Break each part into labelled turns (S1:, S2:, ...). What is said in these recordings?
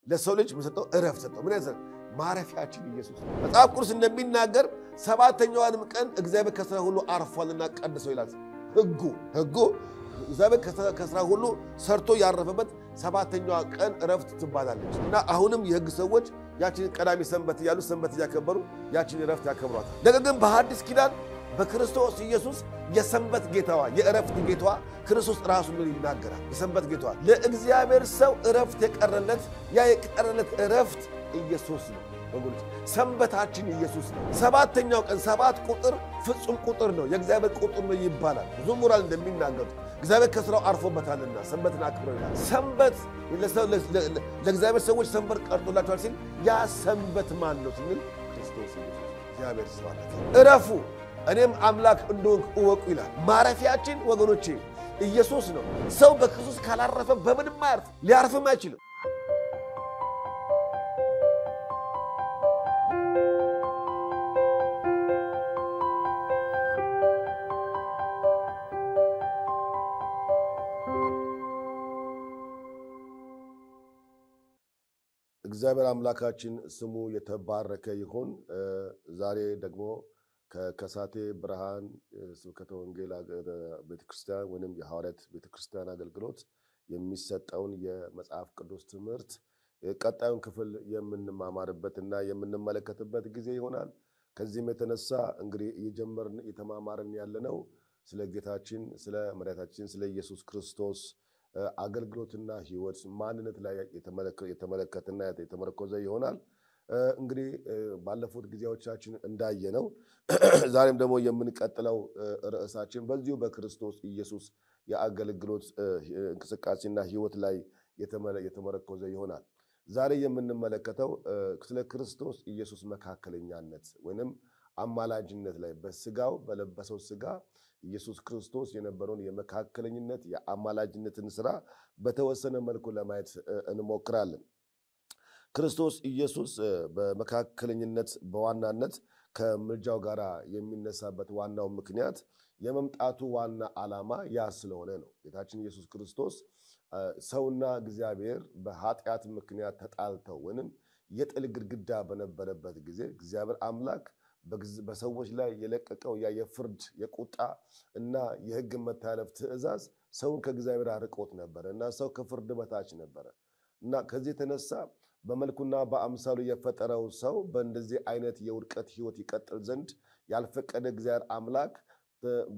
S1: ለሰው ልጅ መስጠው እረፍት ሰጠው ምን ያዘ ማረፊያችን ኢየሱስ መጽሐፍ ቅዱስ እንደሚናገር ሰባተኛዋንም ቀን እግዚአብሔር ከሥራ ሁሉ አርፏልና ቀድሰው ይላል ሕጉ እግዚአብሔር ከሥራ ሁሉ ሰርቶ ያረፈበት ሰባተኛዋ ቀን እረፍት ትባላለች እና አሁንም የሕግ ሰዎች ያችን ቀዳሚ ሰንበት ያሉ ሰንበት ያከበሩ ያችን እረፍት ያከብሯት ነገር ግን በሐዲስ ኪዳን በክርስቶስ ኢየሱስ የሰንበት ጌታዋ የእረፍት ጌታዋ ክርስቶስ ራሱ ምን ይናገራል የሰንበት ጌታዋ ለእግዚአብሔር ሰው እረፍት የቀረለት ያ የቀረለት እረፍት ኢየሱስ ነው ወንጌል ሰንበታችን ኢየሱስ ነው ሰባተኛው ቀን ሰባት ቁጥር ፍጹም ቁጥር ነው የእግዚአብሔር ቁጥር ነው ይባላል ብዙ ሞራል እንደሚናገሩት እግዚአብሔር ከሥራው አርፎበታልና ሰንበትን አክብረው ይላል ሰንበት ለእግዚአብሔር ሰዎች ሰንበት ቀርቶላቸዋል ሲል ያ ሰንበት ማን ነው ሲል ክርስቶስ ኢየሱስ እግዚአብሔር ሰዋለት እረፉ እኔም አምላክ እንደሆንኩ እወቁ ይላል ማረፊያችን ወገኖቼ ኢየሱስ ነው ሰው በክርስቶስ ካላረፈ በምንም አያርፍ ሊያርፍም አይችልም እግዚአብሔር አምላካችን ስሙ የተባረከ ይሁን ዛሬ ደግሞ ከከሳቴ ብርሃን ስብከተ ወንጌል ቤተክርስቲያን ወንም የሐዋርያት ቤተክርስቲያን አገልግሎት የሚሰጠውን የመጽሐፍ ቅዱስ ትምህርት ቀጣዩን ክፍል የምንማማርበትና የምንመለከትበት ጊዜ ይሆናል ከዚህም የተነሳ እንግዲህ እየጀመርን የተማማርን ያለነው ስለ ጌታችን ስለ መድኃኒታችን ስለ ኢየሱስ ክርስቶስ አገልግሎትና ሕይወት ማንነት ላይ የተመለከተና የተመረኮዘ ይሆናል እንግዲህ ባለፉት ጊዜዎቻችን እንዳየነው ዛሬም ደግሞ የምንቀጥለው ርዕሳችን በዚሁ በክርስቶስ ኢየሱስ የአገልግሎት እንቅስቃሴና ሕይወት ላይ የተመረኮዘ ይሆናል ዛሬ የምንመለከተው ስለ ክርስቶስ ኢየሱስ መካከለኛነት ወይንም አማላጅነት ላይ በስጋው በለበሰው ስጋ ኢየሱስ ክርስቶስ የነበረውን የመካከለኝነት የአማላጅነትን ሥራ በተወሰነ መልኩ ለማየት እንሞክራለን ክርስቶስ ኢየሱስ በመካከለኝነት በዋናነት ከምልጃው ጋር የሚነሳበት ዋናው ምክንያት የመምጣቱ ዋና ዓላማ ያ ስለሆነ ነው ጌታችን ኢየሱስ ክርስቶስ ሰውና እግዚአብሔር በኃጢአት ምክንያት ተጣልተው ወንም የጥል ግድግዳ በነበረበት ጊዜ እግዚአብሔር አምላክ በሰዎች ላይ የለቀቀው ያ የፍርድ የቁጣ እና የሕግ መታለፍ ትእዛዝ ሰውን ከእግዚአብሔር አርቆት ነበር እና ሰው ከፍርድ በታች ነበር እና ከዚህ የተነሳ በመልኩና በአምሳሉ የፈጠረው ሰው በእንደዚህ አይነት የውድቀት ሕይወት ይቀጥል ዘንድ ያልፈቀደ እግዚአብሔር አምላክ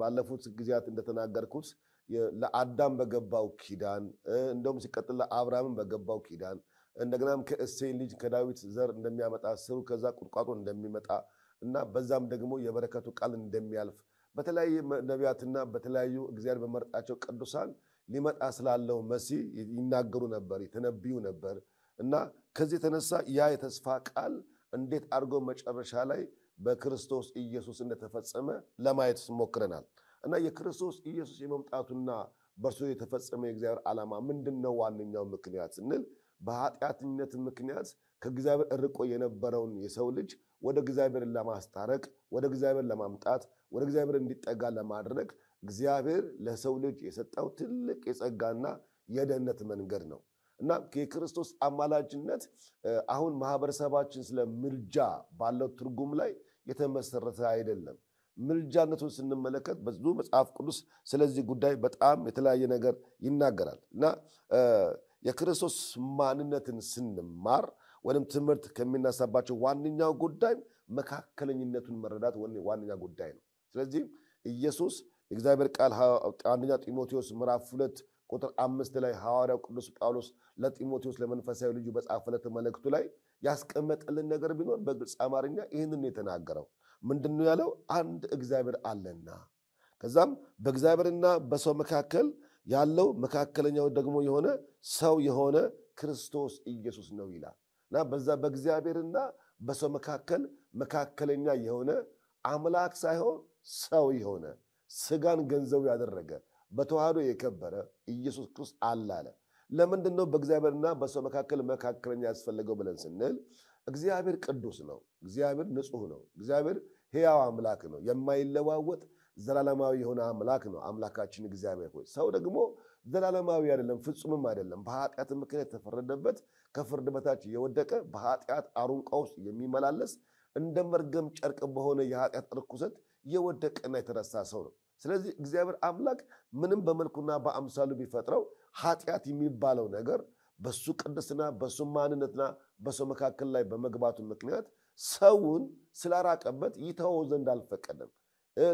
S1: ባለፉት ጊዜያት እንደተናገርኩት ለአዳም በገባው ኪዳን እንደውም ሲቀጥል ለአብርሃም በገባው ኪዳን እንደገናም ከእሴይ ልጅ ከዳዊት ዘር እንደሚያመጣ ስሩ ከዛ ቁጥቋጦ እንደሚመጣ እና በዛም ደግሞ የበረከቱ ቃል እንደሚያልፍ በተለያየ ነቢያትና በተለያዩ እግዚአብሔር በመርጣቸው ቅዱሳን ሊመጣ ስላለው መሲህ ይናገሩ ነበር ይተነብዩ ነበር እና ከዚህ የተነሳ ያ የተስፋ ቃል እንዴት አድርጎ መጨረሻ ላይ በክርስቶስ ኢየሱስ እንደተፈጸመ ለማየት ሞክረናል እና የክርስቶስ ኢየሱስ የመምጣቱና በእርሱ የተፈጸመ የእግዚአብሔር ዓላማ ምንድነው ዋነኛው ምክንያት ስንል በኃጢአተኝነት ምክንያት ከእግዚአብሔር እርቆ የነበረውን የሰው ልጅ ወደ እግዚአብሔር ለማስታረቅ ወደ እግዚአብሔር ለማምጣት ወደ እግዚአብሔር እንዲጠጋ ለማድረግ እግዚአብሔር ለሰው ልጅ የሰጠው ትልቅ የጸጋና የደህንነት መንገድ ነው እና የክርስቶስ አማላጅነት አሁን ማህበረሰባችን ስለ ምልጃ ባለው ትርጉም ላይ የተመሰረተ አይደለም ምልጃነቱን ስንመለከት ብዙ መጽሐፍ ቅዱስ ስለዚህ ጉዳይ በጣም የተለያየ ነገር ይናገራል እና የክርስቶስ ማንነትን ስንማር ወንም ትምህርት ከሚነሳባቸው ዋንኛው ጉዳይ መካከለኝነቱን መረዳት ዋንኛ ጉዳይ ነው ስለዚህ ኢየሱስ እግዚአብሔር ቃል አንደኛ ጢሞቴዎስ ምዕራፍ 2 ቁጥር 5 ላይ ሐዋርያው ቅዱስ ጳውሎስ ለጢሞቴዎስ ለመንፈሳዊ ልጁ በጻፈለት መልእክቱ ላይ ያስቀመጠልን ነገር ቢኖር በግልጽ አማርኛ ይሄንን የተናገረው ምንድነው ያለው አንድ እግዚአብሔር አለና ከዛም በእግዚአብሔርና በሰው መካከል ያለው መካከለኛው ደግሞ የሆነ ሰው የሆነ ክርስቶስ ኢየሱስ ነው ይላል እና በዛ በእግዚአብሔርና በሰው መካከል መካከለኛ የሆነ አምላክ ሳይሆን ሰው የሆነ ስጋን ገንዘቡ ያደረገ በተዋህዶ የከበረ ኢየሱስ ክርስቶስ አለ ለምንድነው በእግዚአብሔርና በሰው መካከል መካከለኛ ያስፈልገው ብለን ስንል እግዚአብሔር ቅዱስ ነው እግዚአብሔር ንጹህ ነው እግዚአብሔር ሕያው አምላክ ነው የማይለዋወጥ ዘላለማዊ የሆነ አምላክ ነው አምላካችን እግዚአብሔር ሆይ ሰው ደግሞ ዘላለማዊ አይደለም ፍጹምም አይደለም በኃጢአት ምክንያት ተፈረደበት ከፍርድ በታች የወደቀ በኃጢአት አሩንቃ ውስጥ የሚመላለስ እንደ መርገም ጨርቅ በሆነ የኃጢአት ርኩሰት የወደቀና የተረሳ ሰው ነው ስለዚህ እግዚአብሔር አምላክ ምንም በመልኩና በአምሳሉ ቢፈጥረው ኃጢአት የሚባለው ነገር በሱ ቅድስና በሱ ማንነትና በሱ መካከል ላይ በመግባቱ ምክንያት ሰውን ስላራቀበት ይተወው ዘንድ አልፈቀደም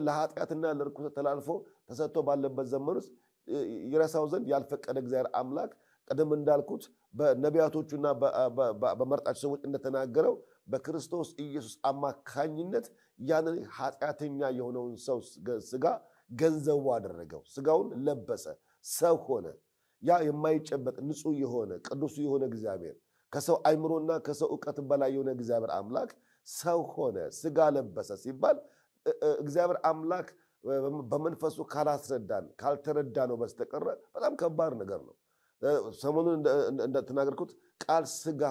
S1: ለኃጢአትና ለርኩሰት ተላልፎ ተሰጥቶ ባለበት ዘመን ውስጥ ይረሳው ዘንድ ያልፈቀደ እግዚአብሔር አምላክ ቀደም እንዳልኩት በነቢያቶቹና በመርጣቸው ሰዎች እንደተናገረው በክርስቶስ ኢየሱስ አማካኝነት ያንን ኃጢአተኛ የሆነውን ሰው ስጋ ገንዘቡ አደረገው ስጋውን ለበሰ ሰው ሆነ ያ የማይጨበጥ ንጹህ የሆነ ቅዱስ የሆነ እግዚአብሔር ከሰው አይምሮና ከሰው ዕውቀት በላይ የሆነ እግዚአብሔር አምላክ ሰው ሆነ ስጋ ለበሰ ሲባል እግዚአብሔር አምላክ በመንፈሱ ካላስረዳን ካልተረዳ ነው በስተቀር በጣም ከባድ ነገር ነው ሰሞኑን እንደተናገርኩት ቃል ስጋ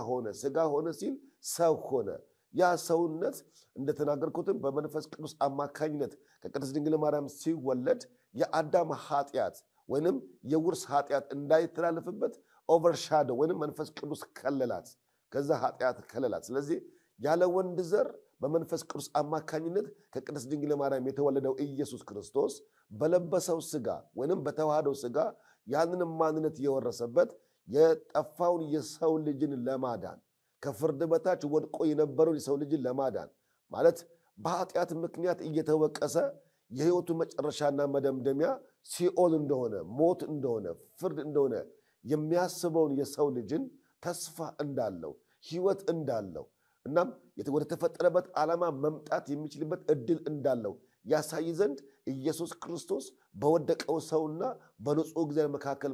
S1: ሆነ ሲል ሰው ሆነ ያ ሰውነት እንደተናገርኩትም በመንፈስ ቅዱስ አማካኝነት ከቅድስት ድንግል ማርያም ሲወለድ የአዳም ኃጢአት ወይንም የውርስ ኃጢአት እንዳይተላለፍበት ኦቨርሻዶ ወይንም መንፈስ ቅዱስ ከለላት ከዛ ኃጢአት ከለላት ስለዚህ ያለ ወንድ ዘር በመንፈስ ቅዱስ አማካኝነት ከቅድስት ድንግል ማርያም የተወለደው ኢየሱስ ክርስቶስ በለበሰው ስጋ ወይንም በተዋህደው ስጋ ያንን ማንነት የወረሰበት የጠፋውን የሰው ልጅን ለማዳን ከፍርድ በታች ወድቆ የነበረውን የሰው ልጅን ለማዳን ማለት በኃጢአት ምክንያት እየተወቀሰ የህይወቱ መጨረሻና መደምደሚያ ሲኦል እንደሆነ ሞት እንደሆነ ፍርድ እንደሆነ የሚያስበውን የሰው ልጅን ተስፋ እንዳለው ህይወት እንዳለው እናም ወደ ተፈጠረበት ዓላማ መምጣት የሚችልበት እድል እንዳለው ያሳይ ዘንድ ኢየሱስ ክርስቶስ በወደቀው ሰውና በንጹህ እግዚአብሔር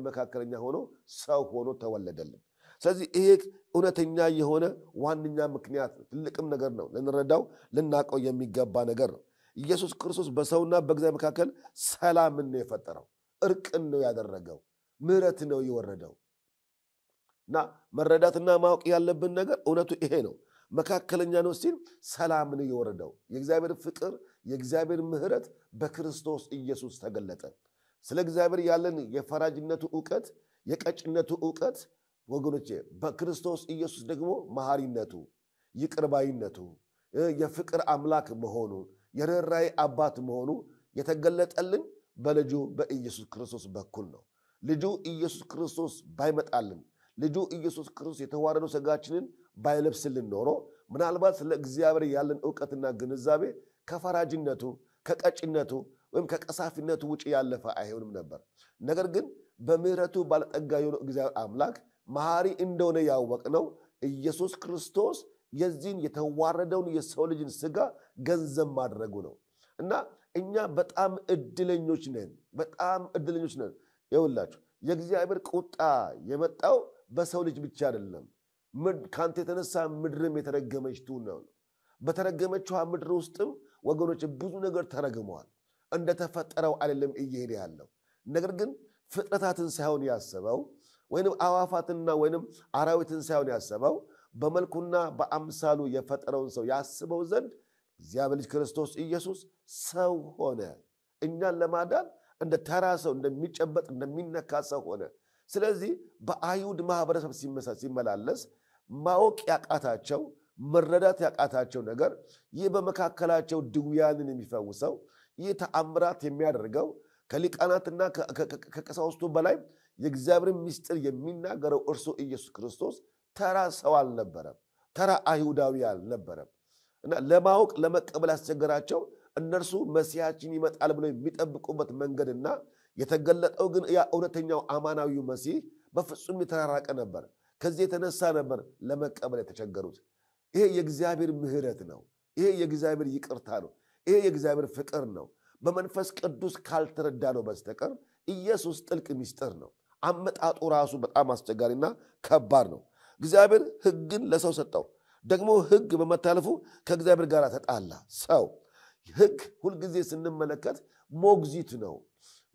S1: መካከለኛ ሆኖ ሰው ሆኖ ተወለደልን ስለዚህ ይሄ እውነተኛ የሆነ ዋንኛ ምክንያት ትልቅም ነገር ነው ለንረዳው ልናቀው የሚገባ ነገር ነው ኢየሱስ ክርስቶስ በሰውና በእግዚአብሔር መካከል ሰላምን ነው የፈጠረው እርቅን ነው ያደረገው ምህረት ነው የወረደውና መረዳትና ማወቅ ያለብን ነገር እውነቱ ይሄ ነው መካከለኛ ነው ሲል ሰላም ነው የወረደው የእግዚአብሔር ፍቅር የእግዚአብሔር ምህረት በክርስቶስ ኢየሱስ ተገለጠ ስለ እግዚአብሔር ያለን የፈራጅነቱ ዕውቀት የቀጭነቱ ዕውቀት ወገኖቼ በክርስቶስ ኢየሱስ ደግሞ መሐሪነቱ ይቅርባይነቱ የፍቅር አምላክ መሆኑ የርኅራኄ አባት መሆኑ የተገለጠልን በልጁ በኢየሱስ ክርስቶስ በኩል ነው ልጁ ኢየሱስ ክርስቶስ ባይመጣልን ልጁ ኢየሱስ ክርስቶስ የተዋረደው ሥጋችንን ባይለብስልን ኖሮ ምናልባት ስለ እግዚአብሔር ያለን ዕውቀትና ግንዛቤ ከፈራጅነቱ ከቀጭነቱ ወይም ከቀሳፊነቱ ውጪ ያለፈ አይሆንም ነበር ነገር ግን በምህረቱ ባለጠጋ የሆነው እግዚአብሔር አምላክ መሐሪ እንደሆነ ያወቅነው ኢየሱስ ክርስቶስ የዚህን የተዋረደውን የሰው ልጅን ሥጋ ገንዘብ ማድረጉ ነው እና እኛ በጣም እድለኞች ነን ይኸውላችሁ የእግዚአብሔር ቁጣ የመጣው በሰው ልጅ ብቻ አይደለም ካንተ የተነሳ ምድርም የተረገመች ትሁን ነው በተረገመችው ምድር ውስጥም ወገኖች ብዙ ነገር ተረግመዋል እንደተፈጠረው አይደለም እየሄደ ያለው ነገር ግን ፍጥረታትን ሳይሆን ያሰበው ወይንም አዋፋትና ወይንም አራዊትን ሳይሆን ያሰበው በመልኩና በአምሳሉ የፈጠረውን ሰው ያስበው ዘንድ እግዚአብሔር ልጅ ክርስቶስ ኢየሱስ ሰው ሆነ እኛን ለማዳን እንደ ተራ ሰው እንደሚጨበጥ እንደሚነካ ሰው ሆነ ስለዚህ በአይሁድ ማህበረሰብ ሲመላለስ ማወቅ ያቃታቸው መረዳት ያቃታቸው ነገር ይህ በመካከላቸው ድውያንን የሚፈውሰው ይህ ተአምራት የሚያደርገው ከሊቃናትና ከቀሳውስቱ በላይ የእግዚአብሔር ምስጢር የሚናገረው እርሱ ኢየሱስ ክርስቶስ ተራ ሰው አልነበረም ተራ አይሁዳዊ አልነበረም እና ለማወቅ ለመቀበል ያስቸገራቸው እነርሱ መሲያችን ይመጣል ብለው የሚጠብቁበት መንገድና የተገለጠው ግን ያ እውነተኛው አማናዊው መሲህ በፍጹም የተራራቀ ነበር ከዚህ የተነሳ ነበር ለመቀበል የተቸገሩት ይሄ የእግዚአብሔር ምህረት ነው ይሄ የእግዚአብሔር ይቅርታ ነው ይሄ የእግዚአብሔር ፍቅር ነው በመንፈስ ቅዱስ ካልተረዳ ነው በስተቀር ኢየሱስ ጥልቅ ምስጢር ነው አመጣጡ ራሱ በጣም አስቸጋሪና ከባድ ነው እግዚአብሔር ሕግን ለሰው ሰጠው ደግሞ ሕግ በመታለፉ ከእግዚአብሔር ጋር ተጣላ ሰው ሕግ ሁሉ ጊዜ ስንመለከት ሞግዚት ነው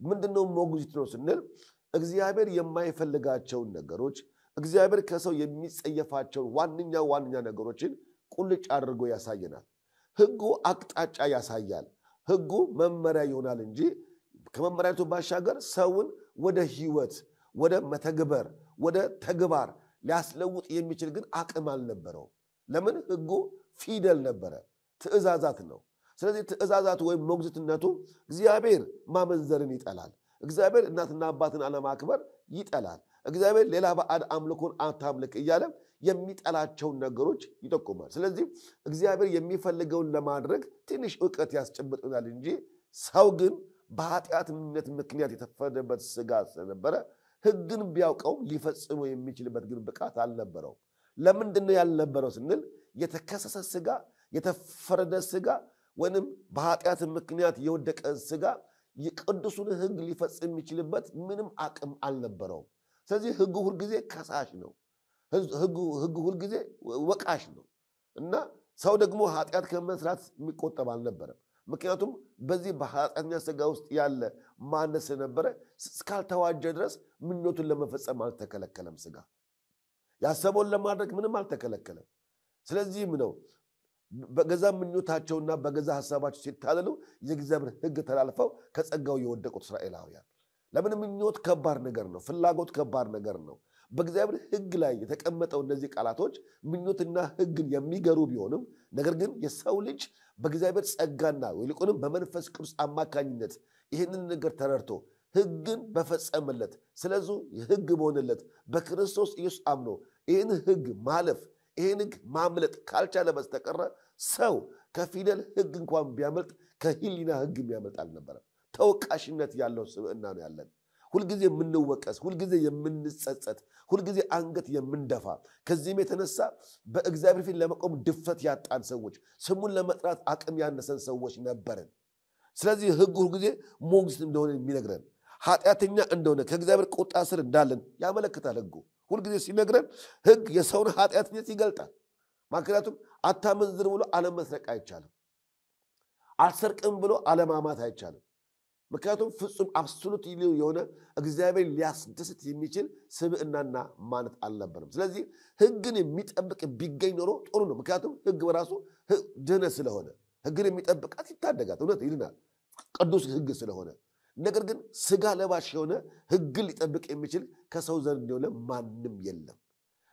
S1: ምንድነው ሞግዚት ነው ስንል እግዚአብሔር የማይፈልጋቸውን ነገሮች እግዚአብሔር ከሰው የሚጸየፋቸው ዋንኛ ነገሮችን ቁልጭ አድርጎ ያሳየናል ሕጉ አቅጣጫ ያሳያል ሕጉ መመሪያ ይሆናል እንጂ ከመመሪያቱ ባሻገር ሰውን ወደ ህይወት ወደ መተግበር ወደ ተግባር ሊያስለውጥ የሚችል ግን አቅም አልነበረው። ለምን? ህጉ ፊደል ነበረ፣ ትእዛዛት ነው። ስለዚህ ትእዛዛቱ ወይም ሞግዚትነቱ እግዚአብሔር ማመንዘርን ይጠላል። እግዚአብሔር እናትና አባትን አለማክበር ይጠላል። እግዚአብሔር ሌላ ባዕድ አምልኮን አታምልክ እያለ የሚጠላቸውን ነገሮች ይጠቁማል። ስለዚህ እግዚአብሔር የሚፈልገውን ለማድረግ ትንሽ ዕውቀት ያስጨብጡናል እንጂ ሰው ግን በኃጢአትነት ምክንያት የተፈረደበት ሥጋ ስለነበረ ህግን ቢያውቀው ሊፈጽመው የሚችልበት ግን ብቃት አልነበረው። ለምንድነው ያልነበረው ስንል የተከሰሰ ሥጋ የተፈረደ ሥጋ ወይንም በኃጢአት ምክንያት የወደቀ ሥጋ የቅዱሱን ህግ ሊፈጽም የሚችልበት ምንም አቅም አልነበረው። ስለዚህ ህጉ ሁሉ ጊዜ ከሳሽ ነው። ህጉ ሁሉ ጊዜ ወቃሽ ነው እና ሰው ደግሞ ኃጢአት ከመስራት የሚቆጠብ አልነበረም። ምክንያቱም በዚህ በኃጢአተኛ ሥጋ ውስጥ ያለ ማነስ ነበረ። እስካልተዋጀ ድረስ ምኞቱን ለመፈጸም አልተከለከለም። ሥጋ ያሰበውን ለማድረግ ምንም አልተከለከለም። ስለዚህም ነው በገዛ ምኞታቸውና በገዛ ሐሳባቸው ሲታለሉ የእግዚአብሔር ህግ ተላልፈው ከጸጋው የወደቁት እስራኤላውያን። ለምን? ምኞት ከባድ ነገር ነው። ፍላጎት ከባድ ነገር ነው። በእግዚአብሔር ህግ ላይ የተቀመጠው እነዚህ ቃላቶች ምኞትና ህግን የሚገሩ ቢሆንም ነገር ግን የሰው ልጅ በእግዚአብሔር ጸጋና ይልቁንም በመንፈስ ቅዱስ አማካኝነት ይህንን ነገር ተረድቶ ህግን በፈጸመለት ስለዚህ ህግ በሆነለት በክርስቶስ ኢየሱስ አምኖ ይህን ህግ ማለፍ ይህን ህግ ማምለጥ ካልቻለ በስተቀር ሰው ከፊደል ህግ እንኳን ቢያመልጥ ከህሊና ህግ የሚያመልጥ አልነበረም። ተወቃሽነት ያለው ስብዕና ነው ያለን። ሁልጊዜ የምንወቀስ፣ ሁልጊዜ የምንጸጸት፣ ሁልጊዜ አንገት የምንደፋ፣ ከዚህም የተነሳ በእግዚአብሔር ፊት ለመቆም ድፍረት ያጣን ሰዎች፣ ስሙን ለመጥራት አቅም ያነሰን ሰዎች ነበርን። ስለዚህ ህግ ሁልጊዜ ሞግዚት እንደሆነ የሚነግረን ኃጢአተኛ እንደሆነ ከእግዚአብሔር ቁጣ ስር እንዳለን ያመለክታል። ህጉ ሁልጊዜ ሲነግረን ህግ የሰውን ኃጢአትነት ይገልጣል። ምክንያቱም አታመንዝር ብሎ አለመስረቅ አይቻልም። አትሰርቅም ብሎ አለማማት አይቻልም። ምክንያቱም ፍጹም አብሶሉት የሆነ እግዚአብሔር ሊያስደስት የሚችል ስብዕናና ማነት አልነበረም። ስለዚህ ህግን የሚጠብቅ ቢገኝ ኖሮ ጥሩ ነው። ምክንያቱም ህግ በራሱ ድህነት ስለሆነ ህግን የሚጠብቃት ይታደጋት፣ እውነት ይድናል፣ ቅዱስ ህግ ስለሆነ። ነገር ግን ሥጋ ለባሽ የሆነ ህግን ሊጠብቅ የሚችል ከሰው ዘንድ እንደሆነ ማንም የለም።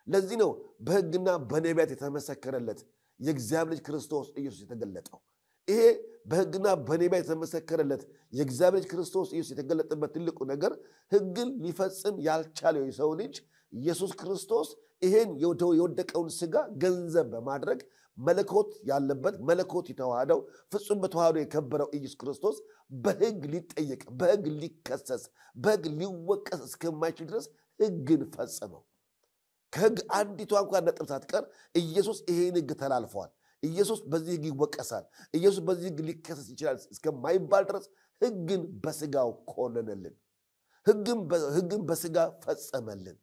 S1: ለዚህ ነው በህግና በነቢያት የተመሰከረለት የእግዚአብሔር ልጅ ክርስቶስ ኢየሱስ የተገለጠው። ይሄ በህግና በነቢያት የተመሰከረለት የእግዚአብሔር ልጅ ክርስቶስ ኢየሱስ የተገለጠበት ትልቁ ነገር ህግን ሊፈጽም ያልቻለው የሰው ልጅ ኢየሱስ ክርስቶስ ይሄን የወደቀውን ሥጋ ገንዘብ በማድረግ መለኮት ያለበት መለኮት የተዋሃደው ፍጹም በተዋህዶ የከበረው ኢየሱስ ክርስቶስ በህግ ሊጠየቅ፣ በህግ ሊከሰስ፣ በህግ ሊወቀስ እስከማይችል ድረስ ህግን ፈጸመው። ከህግ አንዲቷ እንኳን ነጥብ ሳትቀር ኢየሱስ ይሄን ህግ ተላልፈዋል፣ ኢየሱስ በዚህ ህግ ይወቀሳል፣ ኢየሱስ በዚህ ህግ ሊከሰስ ይችላል እስከማይባል ድረስ ህግን በሥጋው ኮነነልን፣ ህግን በሥጋ ፈጸመልን።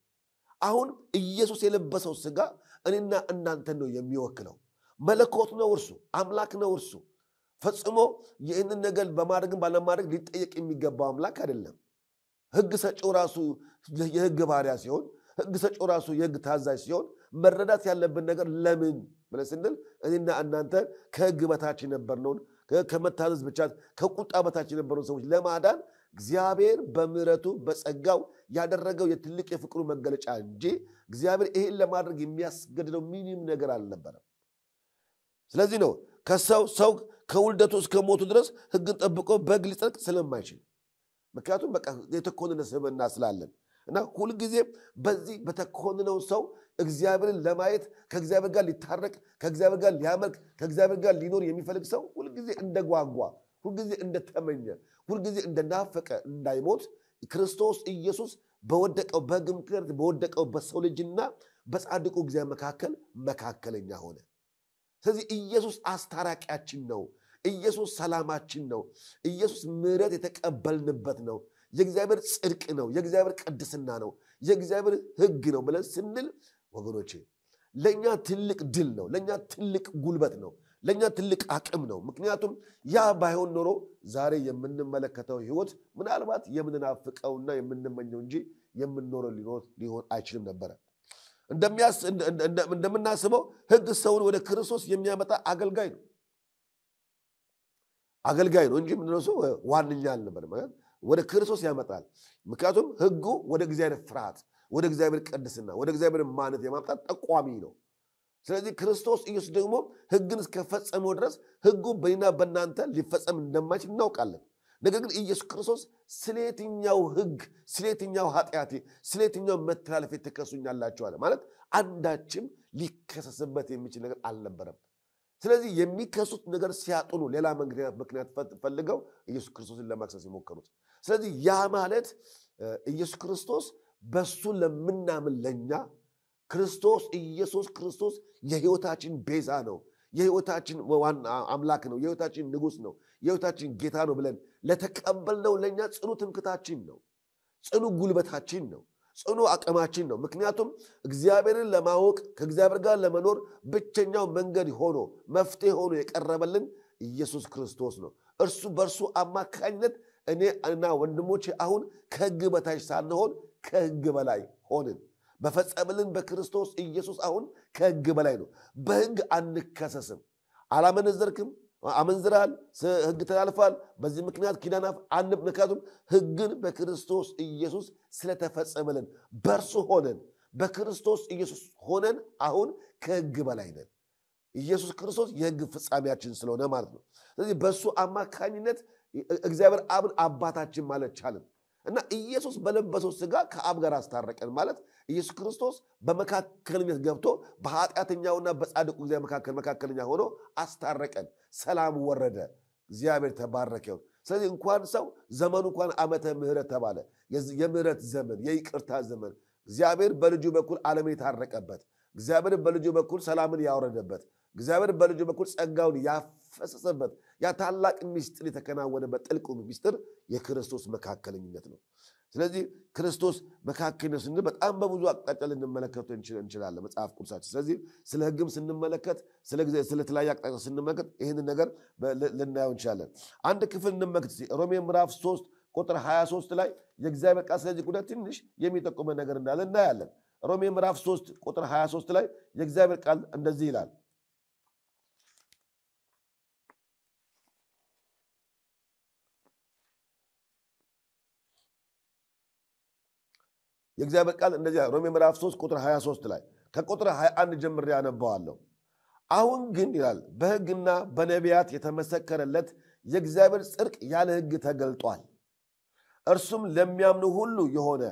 S1: አሁን ኢየሱስ የለበሰው ሥጋ እኔና እናንተን ነው የሚወክለው። መለኮት ነው እርሱ፣ አምላክ ነው እርሱ። ፈጽሞ ይህንን ነገር በማድረግም ባለማድረግ ሊጠየቅ የሚገባው አምላክ አይደለም። ህግ ሰጪው ራሱ የህግ ባሪያ ሲሆን፣ ህግ ሰጪው ራሱ የህግ ታዛዥ ሲሆን መረዳት ያለብን ነገር ለምን ብለን ስንል እኔና እናንተ ከህግ በታች የነበርነውን ከመታዘዝ ብቻ ከቁጣ በታች የነበረውን ሰዎች ለማዳን እግዚአብሔር በምሕረቱ በጸጋው ያደረገው የትልቅ የፍቅሩ መገለጫ እንጂ እግዚአብሔር ይሄን ለማድረግ የሚያስገድደው ምንም ነገር አልነበረም። ስለዚህ ነው ሰው ከውልደቱ እስከ ሞቱ ድረስ ህግን ጠብቆ በህግ ሊጸድቅ ስለማይችል፣ ምክንያቱም በቃ የተኮነነ ስብዕና ስላለን እና ሁልጊዜ በዚህ በተኮነነው ሰው እግዚአብሔርን ለማየት ከእግዚአብሔር ጋር ሊታረቅ ከእግዚአብሔር ጋር ሊያመልክ ከእግዚአብሔር ጋር ሊኖር የሚፈልግ ሰው ሁልጊዜ እንደጓጓ፣ ሁልጊዜ እንደተመኘ፣ ሁልጊዜ እንደናፈቀ እንዳይሞት ክርስቶስ ኢየሱስ በወደቀው በህግ ምክንያት በወደቀው በሰው ልጅና በጻድቁ እግዚአብሔር መካከለኛ ሆነ። ስለዚህ ኢየሱስ አስታራቂያችን ነው። ኢየሱስ ሰላማችን ነው። ኢየሱስ ምሕረት የተቀበልንበት ነው። የእግዚአብሔር ጽድቅ ነው። የእግዚአብሔር ቅድስና ነው። የእግዚአብሔር ህግ ነው ብለን ስንል ወገኖቼ ለኛ ትልቅ ድል ነው። ለኛ ትልቅ ጉልበት ነው። ለኛ ትልቅ አቅም ነው። ምክንያቱም ያ ባይሆን ኖሮ ዛሬ የምንመለከተው ህይወት ምናልባት የምንናፍቀውና የምንመኘው እንጂ የምንኖረው ሊሆን አይችልም ነበር። እንደምናስበው ህግ ሰውን ወደ ክርስቶስ የሚያመጣ አገልጋይ ነው እንጂ ምንድነው ሰው ዋንኛ አልነበረም። ወደ ክርስቶስ ያመጣል። ምክንያቱም ሕጉ ወደ እግዚአብሔር ፍርሃት፣ ወደ እግዚአብሔር ቅድስና፣ ወደ እግዚአብሔር ማንነት የማምጣት ጠቋሚ ነው። ስለዚህ ክርስቶስ ኢየሱስ ደግሞ ሕግን እስከፈጸመው ድረስ ሕጉ በእኔና በእናንተ ሊፈጸም እንደማይችል እናውቃለን። ነገር ግን ኢየሱስ ክርስቶስ ስለየትኛው ሕግ፣ ስለየትኛው ኃጢአቴ፣ ስለየትኛው መተላለፍ ተከሱኛላችሁ አለ ማለት አንዳችም ሊከሰስበት የሚችል ነገር አልነበረም። ስለዚህ የሚከሱት ነገር ሲያጡ ነው ሌላ ምክንያት ፈልገው ኢየሱስ ክርስቶስን ለማክሰስ የሞከሩት። ስለዚህ ያ ማለት ኢየሱስ ክርስቶስ በሱ ለምናምን ለኛ ክርስቶስ ኢየሱስ ክርስቶስ የሕይወታችን ቤዛ ነው፣ የሕይወታችን አምላክ ነው፣ የሕይወታችን ንጉሥ ነው፣ የሕይወታችን ጌታ ነው ብለን ለተቀበልነው ለኛ ጽኑ ትምክህታችን ነው፣ ጽኑ ጉልበታችን ነው፣ ጽኑ አቅማችን ነው። ምክንያቱም እግዚአብሔርን ለማወቅ ከእግዚአብሔር ጋር ለመኖር ብቸኛው መንገድ ሆኖ መፍትሄ ሆኖ የቀረበልን ኢየሱስ ክርስቶስ ነው። በእርሱ አማካኝነት እኔ እና ወንድሞቼ አሁን ከሕግ በታች ሳንሆን ከሕግ በላይ ሆንን። በፈጸመልን በክርስቶስ ኢየሱስ አሁን ከሕግ በላይ ነው። በሕግ አንከሰስም። አላመነዘርክም፣ አመንዝራል፣ ሕግ ተላልፋል፣ በዚህ ምክንያት ኪዳናፍ ምክንያቱም ሕግን በክርስቶስ ኢየሱስ ስለተፈጸመልን በእርሱ ሆነን በክርስቶስ ኢየሱስ ሆነን አሁን ከሕግ በላይ ነን። ኢየሱስ ክርስቶስ የሕግ ፍጻሜያችን ስለሆነ ማለት ነው። ስለዚህ በእሱ አማካኝነት እግዚአብሔር አብን አባታችን ማለት ቻልን እና ኢየሱስ በለበሰው ሥጋ ከአብ ጋር አስታረቀን ማለት ኢየሱስ ክርስቶስ በመካከለኛነት ገብቶ በኃጢአተኛውና በጻድቁ እግዚአብሔር መካከለኛ ሆኖ አስታረቀን። ሰላም ወረደ። እግዚአብሔር ተባረከ። ስለዚህ እንኳን ሰው ዘመኑ እንኳን ዓመተ ምሕረት ተባለ። የምሕረት ዘመን፣ የይቅርታ ዘመን፣ እግዚአብሔር በልጁ በኩል ዓለምን የታረቀበት፣ እግዚአብሔር በልጁ በኩል ሰላምን ያወረደበት፣ እግዚአብሔር በልጁ በኩል ጸጋውን ያፈሰሰበት ያ ታላቅ ምስጢር የተከናወነበት ጥልቁ ምስጢር የክርስቶስ መካከለኝነት ነው። ስለዚህ ክርስቶስ መካከለኝነት ስንል በጣም በብዙ አቅጣጫ ልንመለከተው እንችላለን መጽሐፍ ቅዱሳችን። ስለዚህ ስለ ሕግም ስንመለከት ስለ ተለያየ አቅጣጫ ስንመለከት ይህንን ነገር ልናየው እንችላለን። አንድ ክፍል እንመልከት። ሮሜ ምዕራፍ 3 ቁጥር 23 ላይ የእግዚአብሔር ቃል ስለዚህ ጉዳይ ትንሽ የሚጠቁመ ነገር እንዳለ እናያለን። ሮሜ ምዕራፍ 3 ቁጥር 23 ላይ የእግዚአብሔር ቃል እንደዚህ ይላል። የእግዚአብሔር ቃል እንደዚህ ሮሜ ምዕራፍ 3 ቁጥር 23 ላይ ከቁጥር 21 ጀምሬ ያነባዋለሁ። አሁን ግን ይላል በሕግና በነቢያት የተመሰከረለት የእግዚአብሔር ጽድቅ ያለ ሕግ ተገልጧል። እርሱም ለሚያምኑ ሁሉ የሆነ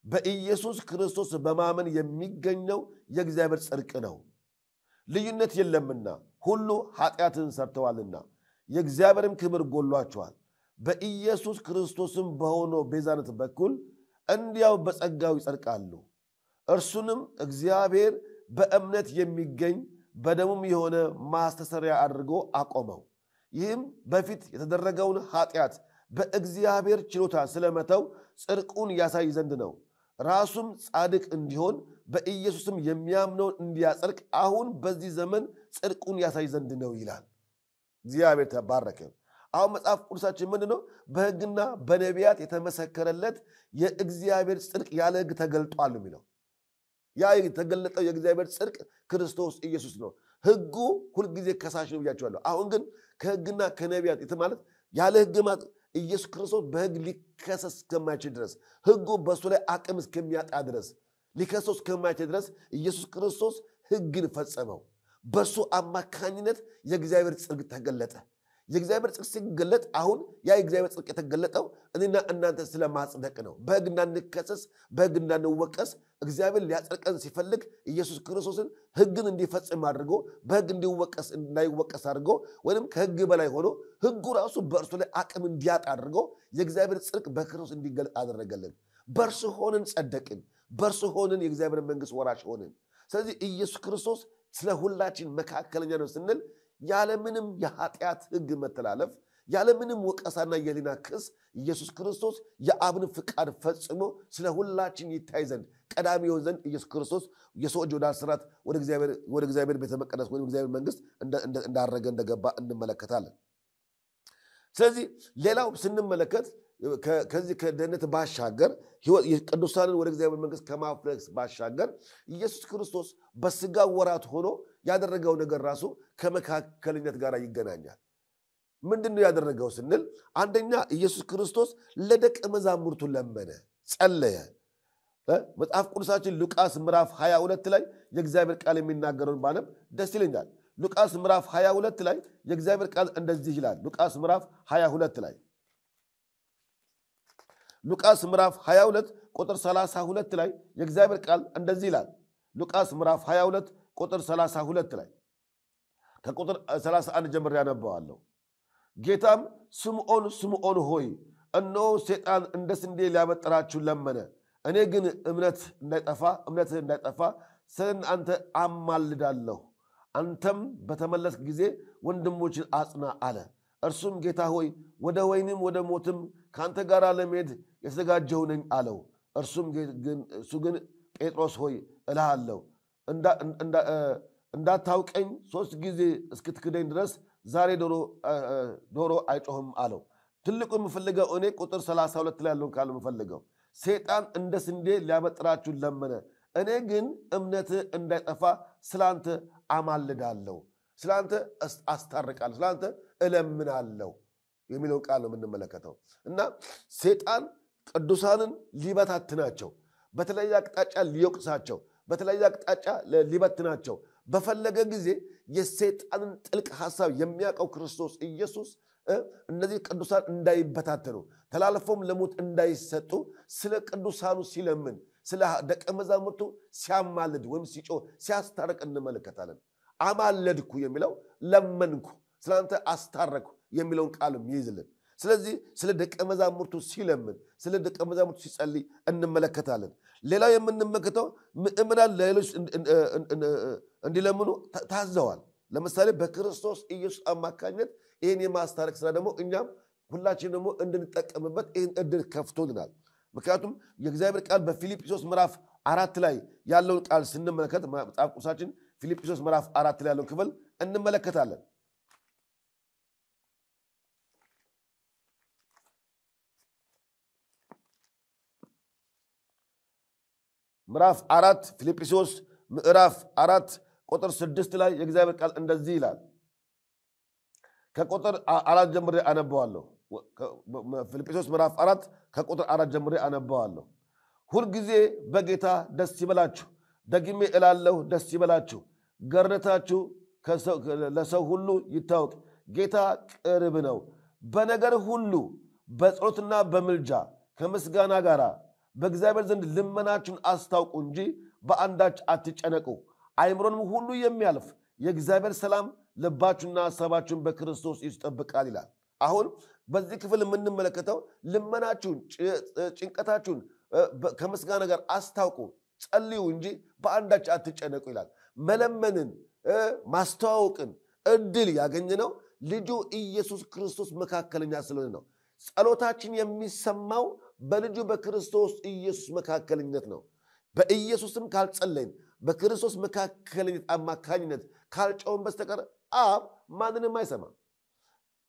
S1: በኢየሱስ ክርስቶስ በማመን የሚገኘው የእግዚአብሔር ጽድቅ ነው። ልዩነት የለምና ሁሉ ኃጢአትን ሰርተዋልና የእግዚአብሔርም ክብር ጎሏቸዋል። በኢየሱስ ክርስቶስም በሆነው ቤዛነት በኩል እንዲያው በጸጋው ይጸድቃሉ። እርሱንም እግዚአብሔር በእምነት የሚገኝ በደሙም የሆነ ማስተሰሪያ አድርጎ አቆመው። ይህም በፊት የተደረገውን ኃጢአት በእግዚአብሔር ችሎታ ስለመተው ጽድቁን ያሳይ ዘንድ ነው። ራሱም ጻድቅ እንዲሆን በኢየሱስም የሚያምነውን እንዲያጸድቅ አሁን በዚህ ዘመን ጽድቁን ያሳይ ዘንድ ነው ይላል። እግዚአብሔር ተባረከ። አሁን መጽሐፍ ቅዱሳችን ምንድን ነው? በሕግና በነቢያት የተመሰከረለት የእግዚአብሔር ጽድቅ ያለ ሕግ ተገልጧል የሚለው ያ የተገለጠው የእግዚአብሔር ጽድቅ ክርስቶስ ኢየሱስ ነው። ሕጉ ሁልጊዜ ከሳሽ ነው ብያቸዋለሁ። አሁን ግን ከሕግና ከነቢያት የተማለት ያለ ሕግ ማለት ኢየሱስ ክርስቶስ በሕግ ሊከሰስ እስከማይችል ድረስ ሕጉ በእሱ ላይ አቅም እስከሚያጣ ድረስ ሊከሰስ እስከማይችል ድረስ ኢየሱስ ክርስቶስ ሕግን ፈጸመው። በእሱ አማካኝነት የእግዚአብሔር ጽድቅ ተገለጠ። የእግዚአብሔር ጽድቅ ሲገለጥ አሁን ያ የእግዚአብሔር ጽድቅ የተገለጠው እኔና እናንተ ስለማጽደቅ ነው። በሕግ እንዳንከሰስ፣ በሕግ እንዳንወቀስ እግዚአብሔር ሊያጸድቀን ሲፈልግ ኢየሱስ ክርስቶስን ሕግን እንዲፈጽም አድርጎ በሕግ እንዳይወቀስ አድርጎ ወይም ከሕግ በላይ ሆኖ ሕጉ ራሱ በእርሱ ላይ አቅም እንዲያጣ አድርጎ የእግዚአብሔር ጽድቅ በክርስቶስ እንዲገለጥ አደረገልን። በእርሱ ሆንን ጸደቅን፣ በእርሱ ሆንን የእግዚአብሔር መንግሥት ወራሽ ሆንን። ስለዚህ ኢየሱስ ክርስቶስ ስለ ሁላችን መካከለኛ ነው ስንል ያለምንም የኃጢአት ሕግ መተላለፍ ያለምንም ወቀሳና የሕሊና ክስ ኢየሱስ ክርስቶስ የአብን ፍቃድ ፈጽሞ ስለ ሁላችን ይታይ ዘንድ ቀዳሚ ይሆን ዘንድ ኢየሱስ ክርስቶስ የሰዎች ወደ አስራት ወደ እግዚአብሔር ቤተ መቅደስ ወደ እግዚአብሔር መንግሥት እንዳረገ እንደገባ እንመለከታለን። ስለዚህ ሌላው ስንመለከት ከዚህ ከደህንነት ባሻገር ቅዱሳንን ወደ እግዚአብሔር መንግሥት ከማፍለስ ባሻገር ኢየሱስ ክርስቶስ በሥጋ ወራት ሆኖ ያደረገው ነገር ራሱ ከመካከለኝነት ጋር ይገናኛል። ምንድነው ያደረገው ስንል አንደኛ ኢየሱስ ክርስቶስ ለደቀ መዛሙርቱ ለመነ ጸለየ መጽሐፍ ቅዱሳችን ሉቃስ ምዕራፍ 22 ላይ የእግዚአብሔር ቃል የሚናገረውን ባነብ ደስ ይለኛል ሉቃስ ምዕራፍ 22 ላይ የእግዚአብሔር ቃል እንደዚህ ይላል ሉቃስ ምዕራፍ 22 ላይ ሉቃስ ምዕራፍ 22 ቁጥር 32 ላይ የእግዚአብሔር ቃል እንደዚህ ይላል ሉቃስ ምዕራፍ 22 ቁጥር 32 ላይ ከቁጥር 31 ጀምሮ ያነባዋለሁ ጌታም ስምዖን ስምዖን ሆይ እነሆ ሰይጣን እንደ ስንዴ ሊያበጥራችሁ ለመነ እኔ ግን እምነትህ እንዳይጠፋ ስለአንተ አማልዳለሁ አንተም በተመለስክ ጊዜ ወንድሞችን አጽና አለ እርሱም ጌታ ሆይ ወደ ወይንም ወደ ሞትም ካንተ ጋር ለመሄድ የተዘጋጀሁ ነኝ አለው እሱ ግን ጴጥሮስ ሆይ እልሃለሁ እንዳታውቀኝ 3 ጊዜ እስክትክደኝ ድረስ ዛሬ ዶሮ አይጮህም አለው ትልቁ የምፈልገው እኔ ቁጥር 32 ላይ ያለውን ቃል የምፈልገው ሰይጣን እንደ ስንዴ ሊያበጥራችሁ ለመነ እኔ ግን እምነትህ እንዳይጠፋ ስላንተ አማልዳለሁ ስላንተ አስታርቃለሁ ስላንተ እለምናለሁ የሚለው ቃል ነው የምንመለከተው እና ሰይጣን ቅዱሳንን ሊበታትናቸው በተለያየ አቅጣጫ ሊወቅሳቸው በተለያየ አቅጣጫ ሊበትናቸው በፈለገ ጊዜ የሰይጣንን ጥልቅ ሐሳብ የሚያውቀው ክርስቶስ ኢየሱስ እነዚህ ቅዱሳን እንዳይበታተኑ ተላልፎም ለሞት እንዳይሰጡ ስለ ቅዱሳኑ ሲለምን ስለ ደቀ መዛሙርቱ ሲያማልድ ወይም ሲጮህ ሲያስታርቅ እንመለከታለን አማለድኩ የሚለው ለመንኩ ስላንተ አስታረኩ የሚለውን ቃል ይይዝልን ስለዚህ ስለ ደቀ መዛሙርቱ ሲለምን ስለ ደቀ መዛሙርቱ ሲጸልይ እንመለከታለን ሌላው የምንመለከተው ምእመናን ለሌሎች እንዲለምኑ ታዘዋል ለምሳሌ በክርስቶስ ኢየሱስ አማካኝነት ይሄን የማስታረቅ ስራ ደግሞ እኛም ሁላችን ደግሞ እንድንጠቀምበት ይሄን እድል ከፍቶልናል ምክንያቱም የእግዚአብሔር ቃል በፊልጵስዩስ ምዕራፍ 4 ላይ ያለውን ቃል ስንመለከት መጽሐፍ ቅዱሳችን ፊልጵስዩስ ምዕራፍ 4 ላይ ያለውን ክፍል እንመለከታለን ምዕራፍ 4 ፊልጵስዩስ ምዕራፍ 4 ቁጥር 6 ላይ የእግዚአብሔር ቃል እንደዚህ ይላል ከቁጥር 4 ጀምሬ አነባዋለሁ ፊልጵስዩስ ምዕራፍ 4 ከቁጥር 4 ጀምሬ አነባዋለሁ ሁሉ ጊዜ በጌታ ደስ ይበላችሁ ደግሜ እላለሁ ደስ ይበላችሁ ገርነታችሁ ለሰው ሁሉ ይታወቅ ጌታ ቅርብ ነው በነገር ሁሉ በጸሎትና በምልጃ ከምስጋና ጋር በእግዚአብሔር ዘንድ ልመናችሁን አስታውቁ እንጂ በአንዳች አትጨነቁ አይምሮንም ሁሉ የሚያልፍ የእግዚአብሔር ሰላም ልባችሁና ሐሳባችሁን በክርስቶስ ይጠብቃል ይላል አሁን በዚህ ክፍል የምንመለከተው ልመናችሁን ጭንቀታችሁን ከምስጋና ጋር አስታውቁ ጸልዩ እንጂ በአንዳች አትጨነቁ ይላል መለመንን ማስተዋወቅን እድል ያገኘነው ልጁ ኢየሱስ ክርስቶስ መካከለኛ ስለሆነ ነው ጸሎታችን የሚሰማው በልጁ በክርስቶስ ኢየሱስ መካከለኝነት ነው በኢየሱስም ካልጸለይን በክርስቶስ መካከለኝነት አማካኝነት ካልጮህን በስተቀር አብ ማንንም አይሰማም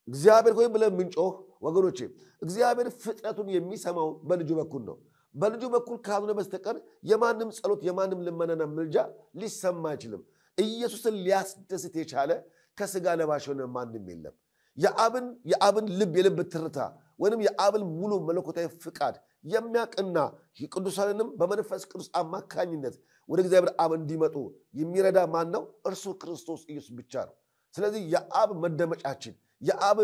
S1: እግዚአብሔር ሆይ ብለን ምንጮህ ወገኖቼ እግዚአብሔር ፍጥረቱን የሚሰማው በልጁ በኩል ነው በልጁ በኩል ካልሆነ በስተቀር የማንም ጸሎት የማንም ልመናና ምልጃ ሊሰማ አይችልም ኢየሱስን ሊያስደስት የቻለ ከስጋ ለባሽ ሆነ ማንም የለም የአብን ልብ የልብ ትርታ ወይንም የአብን ሙሉ መለኮታዊ ፍቃድ የሚያቀና ቅዱሳንንም በመንፈስ ቅዱስ አማካኝነት ወደ እግዚአብሔር አብ እንዲመጡ የሚረዳ ማን ነው እርሱ ክርስቶስ ኢየሱስ ብቻ ነው ስለዚህ የአብ መደመጫችን የአብ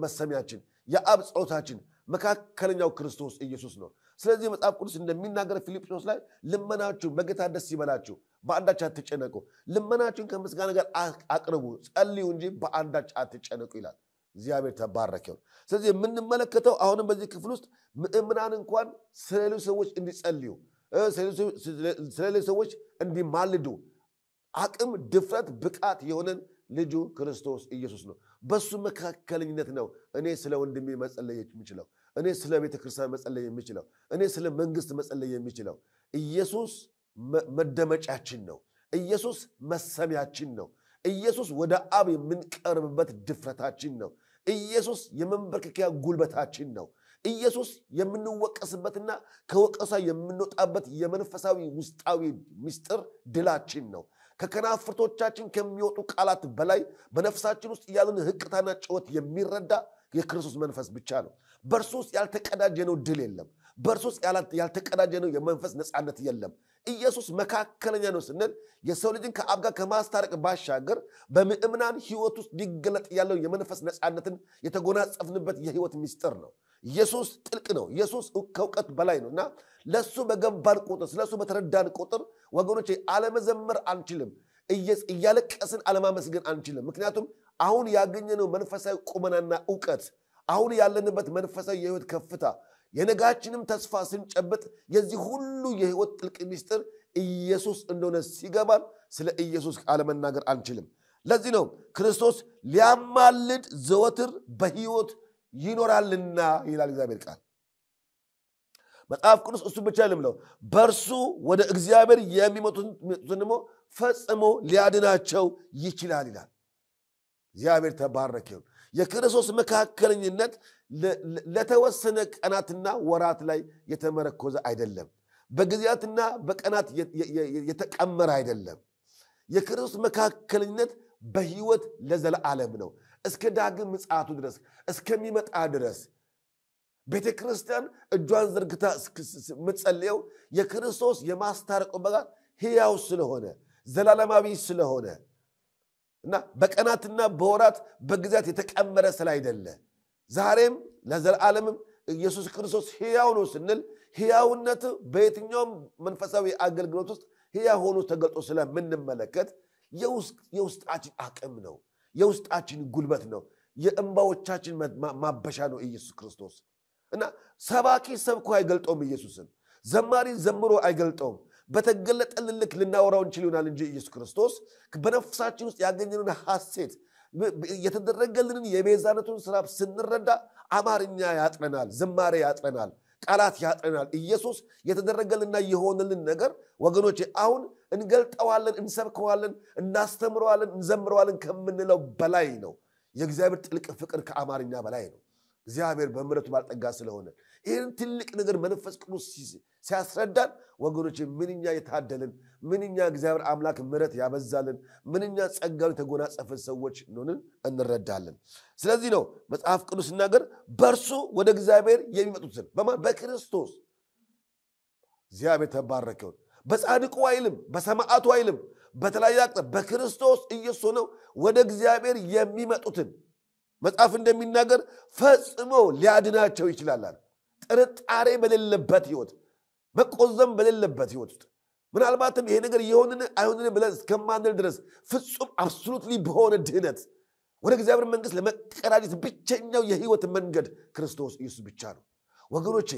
S1: መሰሚያችን የአብ ጸሎታችን መካከለኛው ክርስቶስ ኢየሱስ ነው ስለዚህ መጽሐፍ ቅዱስ እንደሚናገር ፊልጵስዩስ ላይ ልመናችሁን በጌታ ደስ ይበላችሁ በአንዳች አትጨነቁ ልመናችሁን ከምስጋና ጋር አቅርቡ ጸልዩ እንጂ በአንዳች አትጨነቁ ይላል እግዚአብሔር ተባረከው ስለዚህ የምንመለከተው አሁንም በዚህ ክፍል ውስጥ ምእመናን እንኳን ስለሌሎች ሰዎች እንዲጸልዩ ስለሌሎች ሰዎች እንዲማልዱ አቅም ድፍረት ብቃት የሆነን ልጁ ክርስቶስ ኢየሱስ ነው በሱ መካከለኝነት ነው እኔ ስለ ወንድሜ መጸለይ የሚችለው እኔ ስለ ቤተክርስቲያን መጸለይ የሚችለው እኔ ስለ መንግስት መጸለይ የሚችለው ኢየሱስ መደመጫችን ነው ኢየሱስ መሰሚያችን ነው ኢየሱስ ወደ አብ የምንቀርብበት ድፍረታችን ነው ኢየሱስ የመንበርከኪያ ጉልበታችን ነው ኢየሱስ የምንወቀስበትና ከወቀሳ የምንወጣበት የመንፈሳዊ ውስጣዊ ምስጢር ድላችን ነው ከከናፍርቶቻችን ከሚወጡ ቃላት በላይ በነፍሳችን ውስጥ ያሉን ህቅታና ጭወት የሚረዳ የክርስቶስ መንፈስ ብቻ ነው። በእርሱ ውስጥ ያልተቀዳጀነው ድል የለም። በእርሱ ውስጥ ያልተቀዳጀነው የመንፈስ ነፃነት የለም። ኢየሱስ መካከለኛ ነው ስንል የሰው ልጅን ከአብ ጋር ከማስታረቅ ባሻገር በምእምናን ህይወት ውስጥ ሊገለጥ ያለው የመንፈስ ነፃነትን የተጎናጸፍንበት የህይወት ምስጢር ነው። ኢየሱስ ጥልቅ ነው። ኢየሱስ ከእውቀት በላይ ነውና ለሱ በገባን ቁጥር ስለሱ በተረዳን ቁጥር ወገኖቼ አለመዘመር አንችልም። እያለቀስን አለማመስገን አንችልም። ምክንያቱም አሁን ያገኘነው መንፈሳዊ ቁመናና ዕውቀት አሁን ያለንበት መንፈሳዊ የህይወት ከፍታ የነጋችንም ተስፋ ስንጨብጥ የዚህ ሁሉ የህይወት ጥልቅ ምስጢር ኢየሱስ እንደሆነ ሲገባን ስለ ኢየሱስ አለመናገር አንችልም። ለዚህ ነው ክርስቶስ ሊያማልድ ዘወትር በህይወት ይኖራልና ይላል እግዚአብሔር ቃል። መጽሐፍ ቅዱስ እሱ ብቻ አይደለም በእርሱ ወደ እግዚአብሔር የሚመጡትን ደግሞ ፈጽሞ ሊያድናቸው ይችላል ይላል። እግዚአብሔር ተባረከ ይሁን። የክርስቶስ መካከለኝነት ለተወሰነ ቀናትና ወራት ላይ የተመረኮዘ አይደለም። በጊዜያትና በቀናት የተቀመረ አይደለም። የክርስቶስ መካከለኝነት በህይወት ለዘላለም ነው። እስከ ዳግም ምጽአቱ ድረስ እስከሚመጣ ድረስ ቤተክርስቲያን እጇን ዘርግታ ምትጸልየው የክርስቶስ የማስታረቁ በጋር ሕያው ስለሆነ ዘላለማዊ ስለሆነ እና በቀናትና በወራት በጊዜያት የተቀመረ ስላይደለ ዛሬም ለዘላለምም ኢየሱስ ክርስቶስ ሕያው ነው ስንል ሕያውነቱ በየትኛውም መንፈሳዊ አገልግሎት ውስጥ ሕያው ሆኖ ተገልጦ ስለምንመለከት የውስጣችን አቅም ነው። የውስጣችን ጉልበት ነው። የእንባዎቻችን ማበሻ ነው ኢየሱስ ክርስቶስ። እና ሰባኪ ሰብኮ አይገልጠውም ኢየሱስን። ዘማሪ ዘምሮ አይገልጠውም። በተገለጠልን ልክ ልናወራው እንችል ይሆናል እንጂ ኢየሱስ ክርስቶስ በነፍሳችን ውስጥ ያገኘነውን ሐሴት የተደረገልንን የቤዛነቱን ስራ ስንረዳ አማርኛ ያጥረናል፣ ዝማሬ ያጥረናል፣ ቃላት ያጥረናል። ኢየሱስ የተደረገልና የሆነልን ነገር ወገኖቼ አሁን እንገልጠዋለን፣ እንሰብከዋለን፣ እናስተምረዋለን፣ እንዘምረዋለን ከምንለው በላይ ነው። የእግዚአብሔር ጥልቅ ፍቅር ከአማርኛ በላይ ነው። እግዚአብሔር በምሕረቱ ባለጠጋ ስለሆነ ይህን ትልቅ ነገር መንፈስ ቅዱስ ሲያስረዳን ወገኖቼ ምንኛ የታደልን ምንኛ እግዚአብሔር አምላክ ምሕረት ያበዛልን ምንኛ ጸጋውን የተጎናጸፈን ሰዎች ነን እንረዳለን። ስለዚህ ነው መጽሐፍ ቅዱስ ሲናገር በእርሱ ወደ እግዚአብሔር የሚመጡትን በክርስቶስ እግዚአብሔር ተባረከ ይሁን። በጻድቁ አይልም፣ በሰማዕቱ አይልም፣ በተለያየ አቅጣጫ በክርስቶስ ኢየሱስ ነው ወደ እግዚአብሔር የሚመጡትን መጽሐፍ እንደሚናገር ፈጽሞ ሊያድናቸው ይችላል። ጥርጣሬ በሌለበት ህይወት መቆዘም በሌለበት ህይወት ውስጥ ምናልባትም ይሄ ነገር ይሆንን አይሆንን ብለን እስከማንል ድረስ ፍጹም አብሶሉትሊ በሆነ ድህነት ወደ እግዚአብሔር መንግስት ለመቀዳጀት ብቸኛው የህይወት መንገድ ክርስቶስ ኢየሱስ ብቻ ነው። ወገኖቼ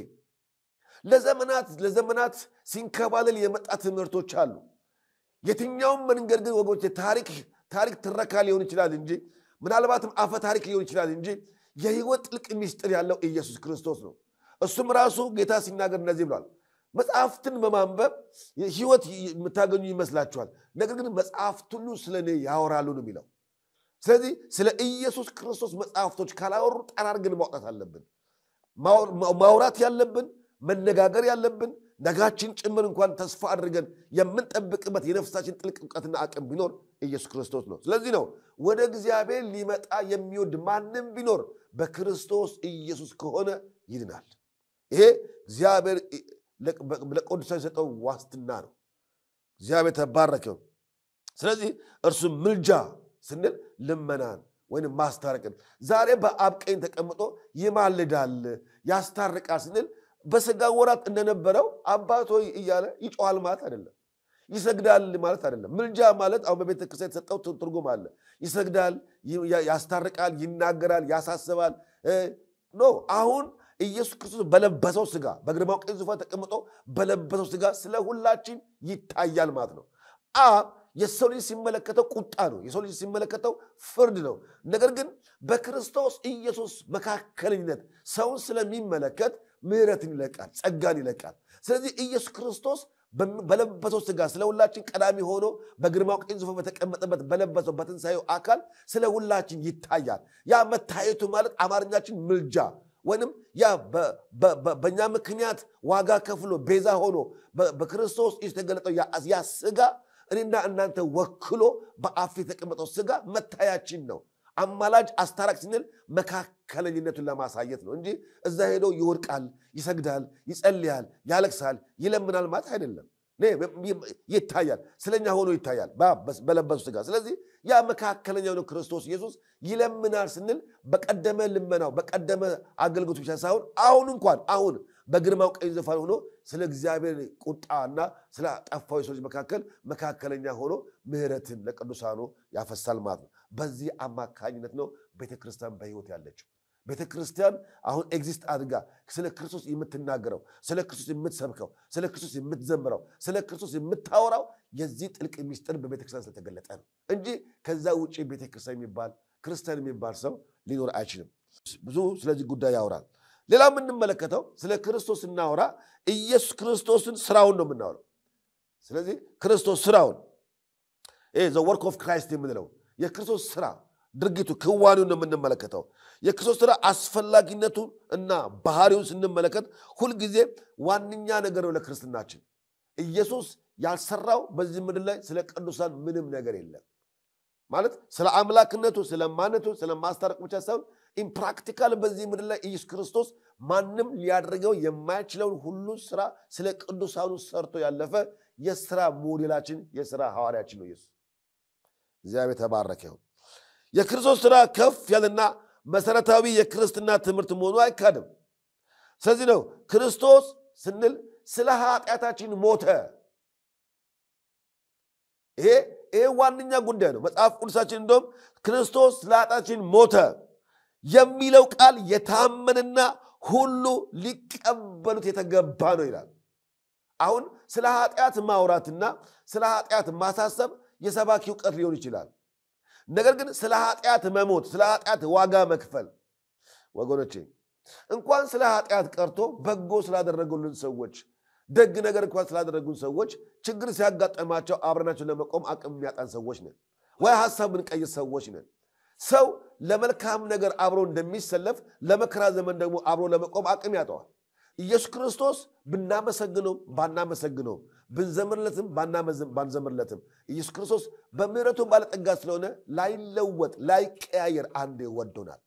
S1: ለዘመናት ሲንከባለል የመጣ ትምህርቶች አሉ። የትኛውም መንገድ ግን ወገኖቼ ታሪክ ትረካ ሊሆን ይችላል እንጂ ምናልባትም አፈ ታሪክ ሊሆን ይችላል እንጂ የህይወት ጥልቅ ምስጢር ያለው ኢየሱስ ክርስቶስ ነው። እሱም ራሱ ጌታ ሲናገር እንደዚህ ብሏል። መጽሐፍትን በማንበብ ህይወት የምታገኙ ይመስላችኋል፣ ነገር ግን መጽሐፍት ሁሉ ስለኔ ያወራሉ ነው የሚለው። ስለዚህ ስለ ኢየሱስ ክርስቶስ መጽሐፍቶች ካላወሩ ጠራርገን ማውጣት አለብን። ማውራት ያለብን መነጋገር ያለብን ነጋችን ጭምር እንኳን ተስፋ አድርገን የምንጠብቅበት የነፍሳችን ጥልቅ ዕውቀትና አቅም ቢኖር ኢየሱስ ክርስቶስ ነው። ስለዚህ ነው ወደ እግዚአብሔር ሊመጣ የሚወድ ማንም ቢኖር በክርስቶስ ኢየሱስ ከሆነ ይድናል። ይሄ እግዚአብሔር ለቅዱሳን የሰጠው ዋስትና ነው። እግዚአብሔር ተባረከ። ስለዚህ እርሱ ምልጃ ስንል ልመናን ወይንም ማስታረቅን ዛሬ በአብ ቀኝ ተቀምጦ ይማልዳል ያስታርቃል ስንል በስጋ ወራት እንደነበረው አባት ሆይ እያለ ይጮሃል ማለት አይደለም። ይሰግዳል ማለት አይደለም። ምልጃ ማለት አሁን በቤተ ክርስቲያን የተሰጠው ትርጉም አለ። ይሰግዳል፣ ያስታርቃል፣ ይናገራል፣ ያሳስባል ኖ አሁን ኢየሱስ ክርስቶስ በለበሰው ስጋ በግርማው ቀኝ ዙፋን ተቀምጦ በለበሰው ስጋ ስለ ሁላችን ይታያል ማለት ነው። አብ የሰው ልጅ ሲመለከተው ቁጣ ነው፣ የሰው ልጅ ሲመለከተው ፍርድ ነው። ነገር ግን በክርስቶስ ኢየሱስ መካከለኝነት ሰውን ስለሚመለከት ምሕረትን ይለቃል፣ ጸጋን ይለቃል። ስለዚህ ኢየሱስ ክርስቶስ በለበሰው ስጋ ስለ ሁላችን ቀዳሚ ሆኖ በግርማው ቀኝ ዙፋን በተቀመጠበት በለበሰው በትንሣኤው አካል ስለ ሁላችን ይታያል። ያ መታየቱ ማለት አማርኛችን ምልጃ ወይንም ያ በእኛ ምክንያት ዋጋ ከፍሎ ቤዛ ሆኖ በክርስቶስ የተገለጠው ያ ስጋ እኔና እናንተ ወክሎ በአፍ የተቀመጠው ሥጋ መታያችን ነው። አማላጅ አስታራቅ ስንል መካከለኝነቱን ለማሳየት ነው እንጂ እዛ ሄዶ ይወድቃል፣ ይሰግዳል፣ ይጸልያል፣ ያለቅሳል፣ ይለምናል ማለት አይደለም። ይታያል፣ ስለኛ ሆኖ ይታያል በለበሱ ሥጋ። ስለዚህ ያ መካከለኛው ነው ክርስቶስ ኢየሱስ። ይለምናል ስንል በቀደመ ልመናው በቀደመ አገልግሎቱ ብቻ ሳይሆን አሁን በግርማው ቀኝ ዙፋን ሆኖ ስለ እግዚአብሔር ቁጣና ስለ ጠፋው ሰዎች መካከለኛ ሆኖ ምሕረትን ለቅዱሳኑ ያፈሳል ማለት ነው። በዚህ አማካኝነት ነው ቤተክርስቲያን በሕይወት ያለችው። ቤተክርስቲያን አሁን ኤግዚስት አድርጋ ስለ ክርስቶስ የምትናገረው፣ ስለ ክርስቶስ የምትሰብከው፣ ስለ ክርስቶስ የምትዘምረው፣ ስለ ክርስቶስ የምታወራው የዚህ ጥልቅ ምስጢር በቤተክርስቲያን ስለተገለጠ ነው እንጂ ከዛ ውጪ ቤተክርስቲያን የሚባል ክርስቲያን የሚባል ሰው ሊኖር አይችልም። ብዙ ስለዚህ ጉዳይ ያወራል። ሌላ የምንመለከተው ስለ ክርስቶስ እናወራ ኢየሱስ ክርስቶስን ስራውን ነው የምናወራው። ስለዚህ ክርስቶስ ስራውን ዘ ወርክ ኦፍ ክራይስት የምንለው የክርስቶስ ስራ ድርጊቱ ክዋኔውን ነው የምንመለከተው። የክርስቶስ ስራ አስፈላጊነቱን እና ባህሪውን ስንመለከት ሁልጊዜ ዋነኛ ነገር ነው ለክርስትናችን። ኢየሱስ ያልሰራው በዚህ ምድር ላይ ስለ ቅዱሳን ምንም ነገር የለም ማለት ስለ አምላክነቱ፣ ስለ ማንነቱ፣ ስለ ማስታረቅ ብቻ ሳይሆን ኢምፕራክቲካል በዚህ ምድር ላይ ኢየሱስ ክርስቶስ ማንም ሊያደርገው የማይችለውን ሁሉ ስራ ስለ ቅዱሳኑ ሰርቶ ያለፈ የሥራ ሞዴላችን የሥራ ሐዋርያችን ነው ኢየሱስ። እግዚአብሔር ተባረከ ይሁን። የክርስቶስ ስራ ከፍ ያለና መሰረታዊ የክርስትና ትምህርት መሆኑ አይካድም። ስለዚህ ነው ክርስቶስ ስንል ስለ ኃጢአታችን ሞተ። ይሄ ዋነኛ ጉዳይ ነው። መጽሐፍ ቅዱሳችን እንደውም ክርስቶስ ስለ ኃጢአታችን ሞተ የሚለው ቃል የታመነና ሁሉ ሊቀበሉት የተገባ ነው ይላል። አሁን ስለ ኃጢአት ማውራትና ስለ ኃጢአት ማሳሰብ የሰባኪ ዕውቀት ሊሆን ይችላል። ነገር ግን ስለ ኃጢአት መሞት፣ ስለ ኃጢአት ዋጋ መክፈል ወገኖቼ እንኳን ስለ ኃጢአት ቀርቶ በጎ ስላደረጉልን ሰዎች፣ ደግ ነገር እንኳን ስላደረጉን ሰዎች ችግር ሲያጋጠማቸው አብረናቸው ለመቆም አቅም የሚያጣን ሰዎች ነን ወይ ሐሳብ እንቀይር ሰዎች ነን። ሰው ለመልካም ነገር አብሮ እንደሚሰለፍ ለመከራ ዘመን ደግሞ አብሮ ለመቆም አቅም ያጣዋል። ኢየሱስ ክርስቶስ ብናመሰግነው ባናመሰግነው ብንዘምርለትም ባንዘምርለትም ኢየሱስ ክርስቶስ በምሕረቱ ባለጠጋ ስለሆነ ላይለወጥ ላይቀያየር አንዴ ወዶናል።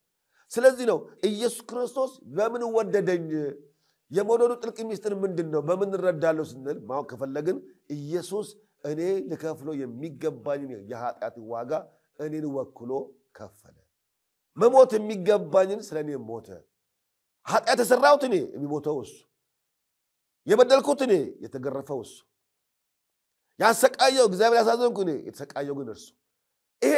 S1: ስለዚህ ነው ኢየሱስ ክርስቶስ በምን ወደደኝ የመውደዱ ጥልቅ ምስጢር ምንድነው በምን እንረዳለው ስንል ማወቅ ከፈለግን ኢየሱስ እኔ ልከፍለው የሚገባኝን የኃጢአት ዋጋ እኔን ወክሎ ከፈለ። መሞት የሚገባኝን ስለኔ ሞተ። ኃጢአት የሰራሁት እኔ የሚሞተው እሱ፣ የበደልኩት እኔ የተገረፈው እሱ፣ ያሰቃየው እግዚአብሔር ያሳዘንኩ እኔ የተሰቃየው ግን እርሱ። ይሄ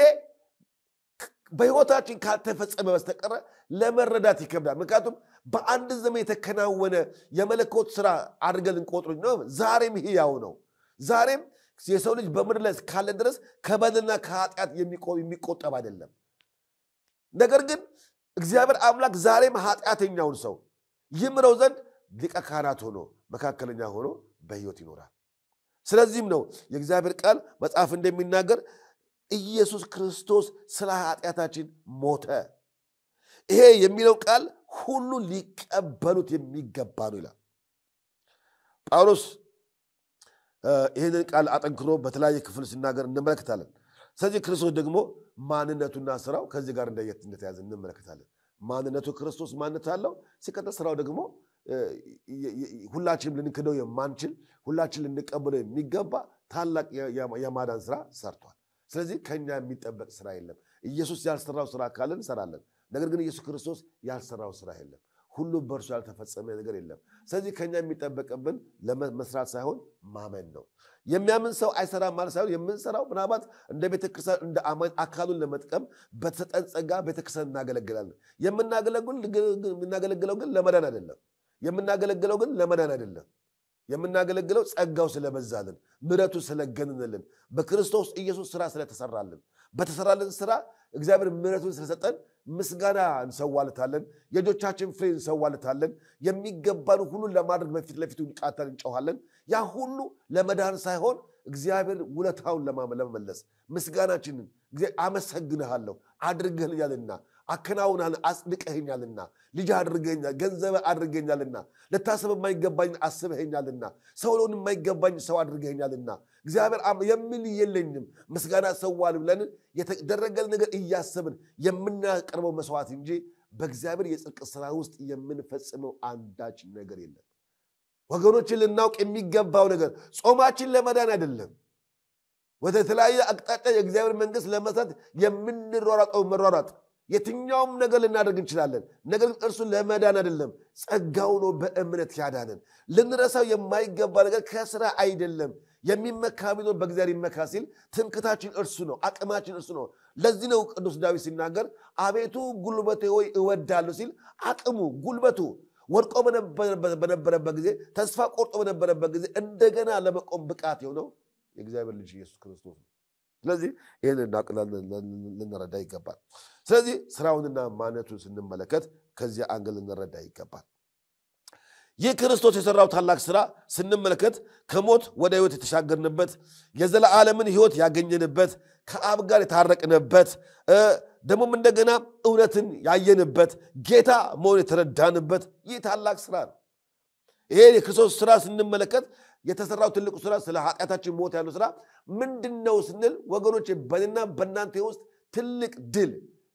S1: በሕይወታችን ካልተፈጸመ በስተቀር ለመረዳት ይከብዳል። ምክንያቱም በአንድ ዘመን የተከናወነ የመለኮት ሥራ አድርገን እንቆጥሩኝ ነው። ዛሬም ሕያው ነው። ዛሬም የሰው ልጅ በምድር ላይ ካለ ድረስ ከበደልና ከኃጢአት የሚቆጠብ አይደለም። ነገር ግን እግዚአብሔር አምላክ ዛሬም ኃጢአተኛውን ሰው ይምረው ዘንድ ሊቀ ካህናት ሆኖ መካከለኛ ሆኖ በሕይወት ይኖራል። ስለዚህም ነው የእግዚአብሔር ቃል መጽሐፍ እንደሚናገር ኢየሱስ ክርስቶስ ስለ ኃጢአታችን ሞተ። ይሄ የሚለው ቃል ሁሉ ሊቀበሉት የሚገባ ነው ይላል ጳውሎስ። ይህንን ቃል አጠንክሮ በተለያየ ክፍል ሲናገር እንመለከታለን። ስለዚህ ክርስቶስ ደግሞ ማንነቱና ስራው ከዚህ ጋር እንደተያዘ እንመለከታለን። ማንነቱ ክርስቶስ ማንነት አለው። ሲቀጥል ስራው ደግሞ ሁላችንም ልንክደው የማንችል ሁላችን ልንቀበለው የሚገባ ታላቅ የማዳን ስራ ሰርቷል። ስለዚህ ከኛ የሚጠበቅ ስራ የለም። ኢየሱስ ያልሰራው ስራ ካለን እንሰራለን። ነገር ግን ኢየሱስ ክርስቶስ ያልሰራው ስራ የለም። ሁሉ በእርሱ ያልተፈጸመ ነገር የለም። ስለዚህ ከኛ የሚጠበቅብን ለመስራት ሳይሆን ማመን ነው። የሚያምን ሰው አይሰራም ማለት ሳይሆን የምንሰራው ምናልባት እንደ ቤተክርስቲያን እንደ አካሉን ለመጥቀም በተሰጠን ጸጋ ቤተክርስቲያን እናገለግላለን። የምናገለግለው ግን ለመዳን አይደለም። የምናገለግለው ጸጋው ስለበዛልን፣ ምሕረቱ ስለገነነልን፣ በክርስቶስ ኢየሱስ ስራ ስለተሰራልን፣ በተሰራልን ስራ እግዚአብሔር ምሕረቱን ስለሰጠን ምስጋና እንሰዋለታለን። የእጆቻችን ፍሬ እንሰዋለታለን። የሚገባን ሁሉ ለማድረግ በፊት ለፊቱ ቃተን እንጮኻለን። ያ ሁሉ ለመዳን ሳይሆን እግዚአብሔር ውለታውን ለመመለስ ምስጋናችንን አመሰግንሃለሁ አድርገህልኛልና አከናውናል አጽድቀኸኛልና ልጅ አድርገኛል ገንዘብ አድርገኛልና ለታሰብ የማይገባኝ አስበኸኛልና ሰው ለውን የማይገባኝ ሰው አድርገኛልና እግዚአብሔር የሚል የለኝም ምስጋና ሰዋል ብለን የተደረገል ነገር እያሰብን የምናቀርበው መስዋዕት እንጂ በእግዚአብሔር የጽድቅ ሥራ ውስጥ የምንፈጽመው አንዳች ነገር የለም ወገኖች ልናውቅ የሚገባው ነገር ጾማችን ለመዳን አይደለም ወደ ተለያየ አቅጣጫ የእግዚአብሔር መንግስት ለመስራት የምንሯሯጠው መሯሯጥ የትኛውም ነገር ልናደርግ እንችላለን ነገር ግን እርሱ ለመዳን አይደለም ጸጋው ነው በእምነት ያዳነን ልንረሳው የማይገባ ነገር ከሥራ አይደለም የሚመካ ቢኖር በእግዚአብሔር ይመካ ሲል ትምክታችን እርሱ ነው አቅማችን እርሱ ነው ለዚህ ነው ቅዱስ ዳዊት ሲናገር አቤቱ ጉልበቴ ሆይ እወዳለሁ ሲል አቅሙ ጉልበቱ ወርቆ በነበረበት ጊዜ ተስፋ ቆርጦ በነበረበት ጊዜ እንደገና ለመቆም ብቃት የሆነው የእግዚአብሔር ልጅ ኢየሱስ ክርስቶስ ነው ስለዚህ ይሄንን ልንረዳ ይገባል ስለዚህ ስራውንና ማንነቱን ስንመለከት ከዚህ አንግል ልንረዳ ይገባል ይህ ክርስቶስ የሰራው ታላቅ ሥራ ስንመለከት ከሞት ወደ ሕይወት የተሻገርንበት የዘላለምን ሕይወት ያገኘንበት ከአብ ጋር የታረቅንበት ደሞም እንደገና እውነትን ያየንበት ጌታ መሆን የተረዳንበት ይህ ታላቅ ሥራ ነው ይሄ የክርስቶስ ሥራ ስንመለከት የተሰራው ትልቁ ሥራ ስለ ኃጢአታችን ሞት ያለው ሥራ ምንድነው ስንል ወገኖች በእኔና በእናንተ ውስጥ ትልቅ ድል